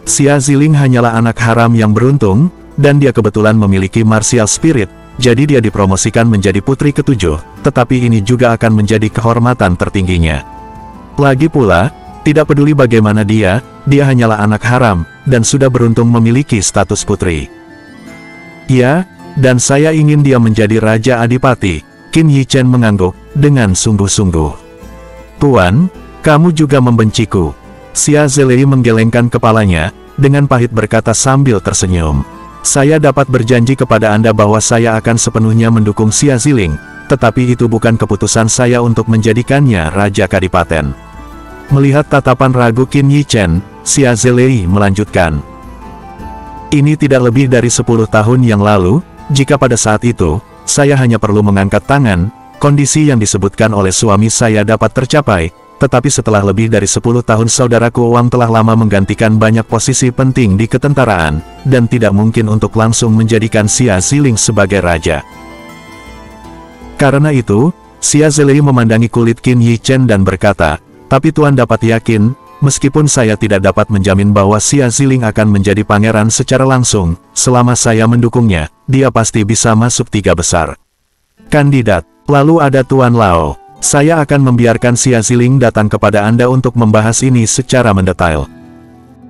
B: Xia Ziling hanyalah anak haram yang beruntung, dan dia kebetulan memiliki martial spirit, jadi dia dipromosikan menjadi putri ketujuh, tetapi ini juga akan menjadi kehormatan tertingginya. Lagi pula, tidak peduli bagaimana dia hanyalah anak haram, dan sudah beruntung memiliki status putri. "Ya, dan saya ingin dia menjadi Raja Adipati." Qin Yichen mengangguk, dengan sungguh-sungguh. "Tuan, kamu juga membenciku." Xia Zilei menggelengkan kepalanya, dengan pahit berkata sambil tersenyum. "Saya dapat berjanji kepada Anda bahwa saya akan sepenuhnya mendukung Xia Ziling, tetapi itu bukan keputusan saya untuk menjadikannya Raja Kadipaten." Melihat tatapan ragu Qin Yichen, Xia Zilei melanjutkan. "Ini tidak lebih dari 10 tahun yang lalu, jika pada saat itu, saya hanya perlu mengangkat tangan, kondisi yang disebutkan oleh suami saya dapat tercapai, tetapi setelah lebih dari 10 tahun saudaraku Wang telah lama menggantikan banyak posisi penting di ketentaraan, dan tidak mungkin untuk langsung menjadikan Xia Ziling sebagai raja. Karena itu, Xia Zilei memandangi kulit Qin Yichen dan berkata, tapi Tuan dapat yakin, meskipun saya tidak dapat menjamin bahwa Xia Ziling akan menjadi pangeran secara langsung, selama saya mendukungnya, dia pasti bisa masuk 3 besar kandidat. Lalu ada Tuan Lao. Saya akan membiarkan Xia Ziling datang kepada Anda untuk membahas ini secara mendetail.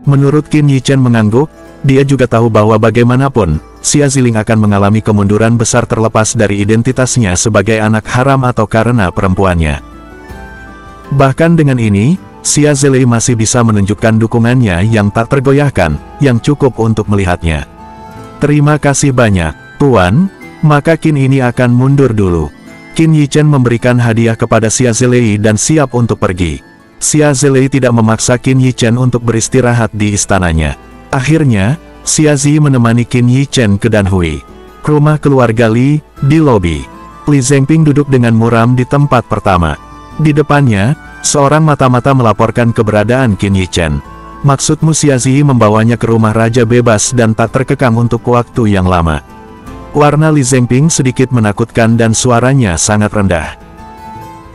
B: Menurut Qin Yichen mengangguk, dia juga tahu bahwa bagaimanapun, Xia Ziling akan mengalami kemunduran besar terlepas dari identitasnya sebagai anak haram atau karena perempuannya. Bahkan dengan ini, Xia Zilei masih bisa menunjukkan dukungannya yang tak tergoyahkan, yang cukup untuk melihatnya. Terima kasih banyak, Tuan, maka Qin ini akan mundur dulu. Qin Yichen memberikan hadiah kepada Xia Zilei dan siap untuk pergi. Xia Zilei tidak memaksa Qin Yichen untuk beristirahat di istananya. Akhirnya, Xia Zi menemani Qin Yichen ke Danhui, rumah keluarga Li, di lobi. Li Zhengping duduk dengan muram di tempat pertama. Di depannya, seorang mata-mata melaporkan keberadaan Qin Yichen. Maksudmu Xia Zi membawanya ke rumah raja bebas dan tak terkekang untuk waktu yang lama. Warna Li Zhengping sedikit menakutkan dan suaranya sangat rendah.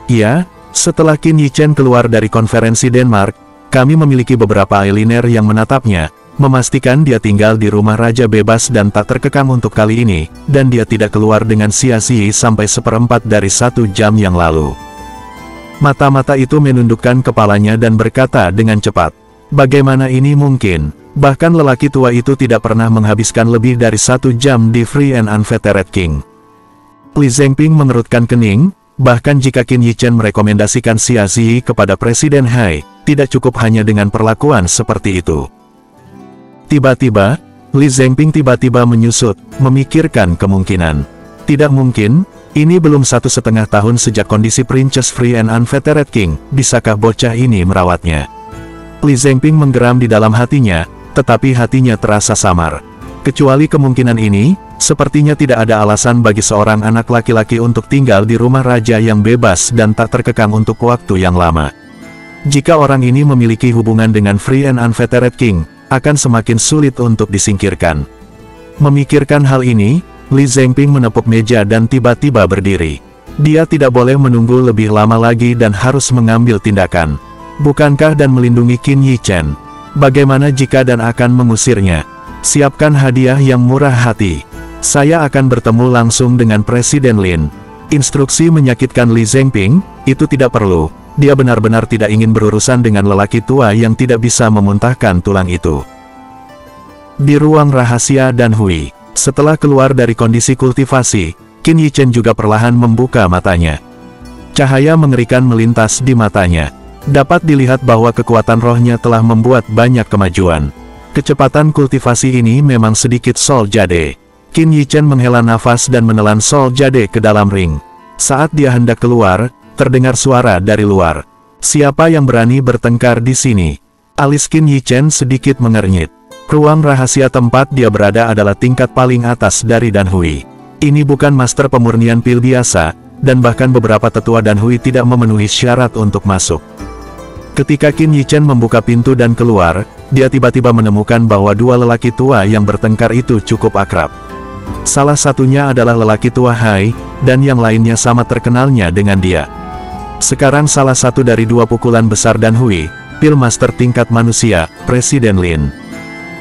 B: Iya, setelah Qin Yichen keluar dari konferensi Denmark, kami memiliki beberapa eyeliner yang menatapnya, memastikan dia tinggal di rumah raja bebas dan tak terkekang untuk kali ini, dan dia tidak keluar dengan Xia Zi sampai 1/4 dari 1 jam yang lalu. Mata-mata itu menundukkan kepalanya dan berkata dengan cepat, "Bagaimana ini mungkin? Bahkan lelaki tua itu tidak pernah menghabiskan lebih dari 1 jam di Free and Unfettered King." Li Zhengping mengerutkan kening, bahkan jika Qin Yichen merekomendasikan Xia Zi kepada Presiden Hai, tidak cukup hanya dengan perlakuan seperti itu. Tiba-tiba, Li Zhengping tiba-tiba menyusut, memikirkan kemungkinan. Tidak mungkin, ini belum 1,5 tahun sejak kondisi Princess Free and Unfettered King, bisakah bocah ini merawatnya? Li Zhengping menggeram di dalam hatinya, tetapi hatinya terasa samar. Kecuali kemungkinan ini, sepertinya tidak ada alasan bagi seorang anak laki-laki untuk tinggal di rumah raja yang bebas dan tak terkekang untuk waktu yang lama. Jika orang ini memiliki hubungan dengan Free and Unfettered King, akan semakin sulit untuk disingkirkan. Memikirkan hal ini, Li Zhengping menepuk meja dan tiba-tiba berdiri. Dia tidak boleh menunggu lebih lama lagi dan harus mengambil tindakan. Bukankah dan melindungi Qin Yichen? Bagaimana jika dan akan mengusirnya? Siapkan hadiah yang murah hati. Saya akan bertemu langsung dengan Presiden Lin. Instruksi menyakitkan Li Zhengping, itu tidak perlu. Dia benar-benar tidak ingin berurusan dengan lelaki tua yang tidak bisa memuntahkan tulang itu. Di ruang rahasia Danhui, setelah keluar dari kondisi kultivasi, Qin Yichen juga perlahan membuka matanya. Cahaya mengerikan melintas di matanya. Dapat dilihat bahwa kekuatan rohnya telah membuat banyak kemajuan. Kecepatan kultivasi ini memang sedikit Sol Jade. Qin Yichen menghela nafas dan menelan Sol Jade ke dalam ring. Saat dia hendak keluar, terdengar suara dari luar. "Siapa yang berani bertengkar di sini?" Alis Qin Yichen sedikit mengernyit. Ruang rahasia tempat dia berada adalah tingkat paling atas dari Danhui. Ini bukan master pemurnian pil biasa, dan bahkan beberapa tetua Danhui tidak memenuhi syarat untuk masuk. Ketika Qin Yichen membuka pintu dan keluar, dia tiba-tiba menemukan bahwa dua lelaki tua yang bertengkar itu cukup akrab. Salah satunya adalah lelaki tua Hai, dan yang lainnya sama terkenalnya dengan dia. Sekarang salah satu dari dua pukulan besar Danhui, pil master tingkat manusia, Presiden Lin.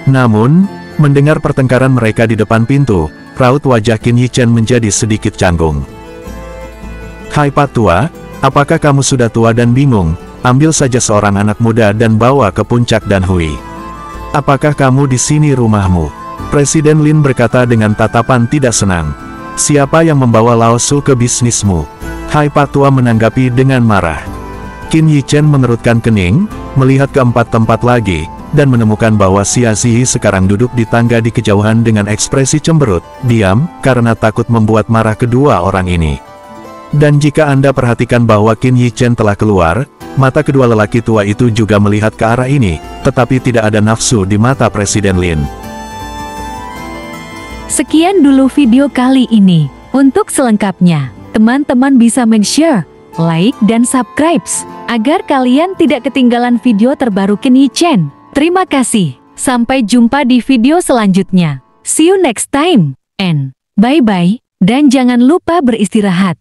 B: Namun, mendengar pertengkaran mereka di depan pintu, raut wajah Qin Yichen menjadi sedikit canggung. "Hai Pak Tua, apakah kamu sudah tua dan bingung? Ambil saja seorang anak muda dan bawa ke puncak Danhui. Apakah kamu di sini rumahmu?" Presiden Lin berkata dengan tatapan tidak senang. "Siapa yang membawa Lao Su ke bisnismu?" Hai Pak Tua menanggapi dengan marah. Qin Yichen mengerutkan kening, melihat ke 4 tempat lagi, dan menemukan bahwa Xia Zi sekarang duduk di tangga di kejauhan dengan ekspresi cemberut, diam, karena takut membuat marah kedua orang ini. Dan jika Anda perhatikan bahwa Qin Yichen telah keluar, mata kedua lelaki tua itu juga melihat ke arah ini, tetapi tidak ada nafsu di mata Presiden Lin.
A: Sekian dulu video kali ini. Untuk selengkapnya, teman-teman bisa share, like, dan subscribe, agar kalian tidak ketinggalan video terbaru Qin Yichen. Terima kasih. Sampai jumpa di video selanjutnya. See you next time, and bye-bye, dan jangan lupa beristirahat.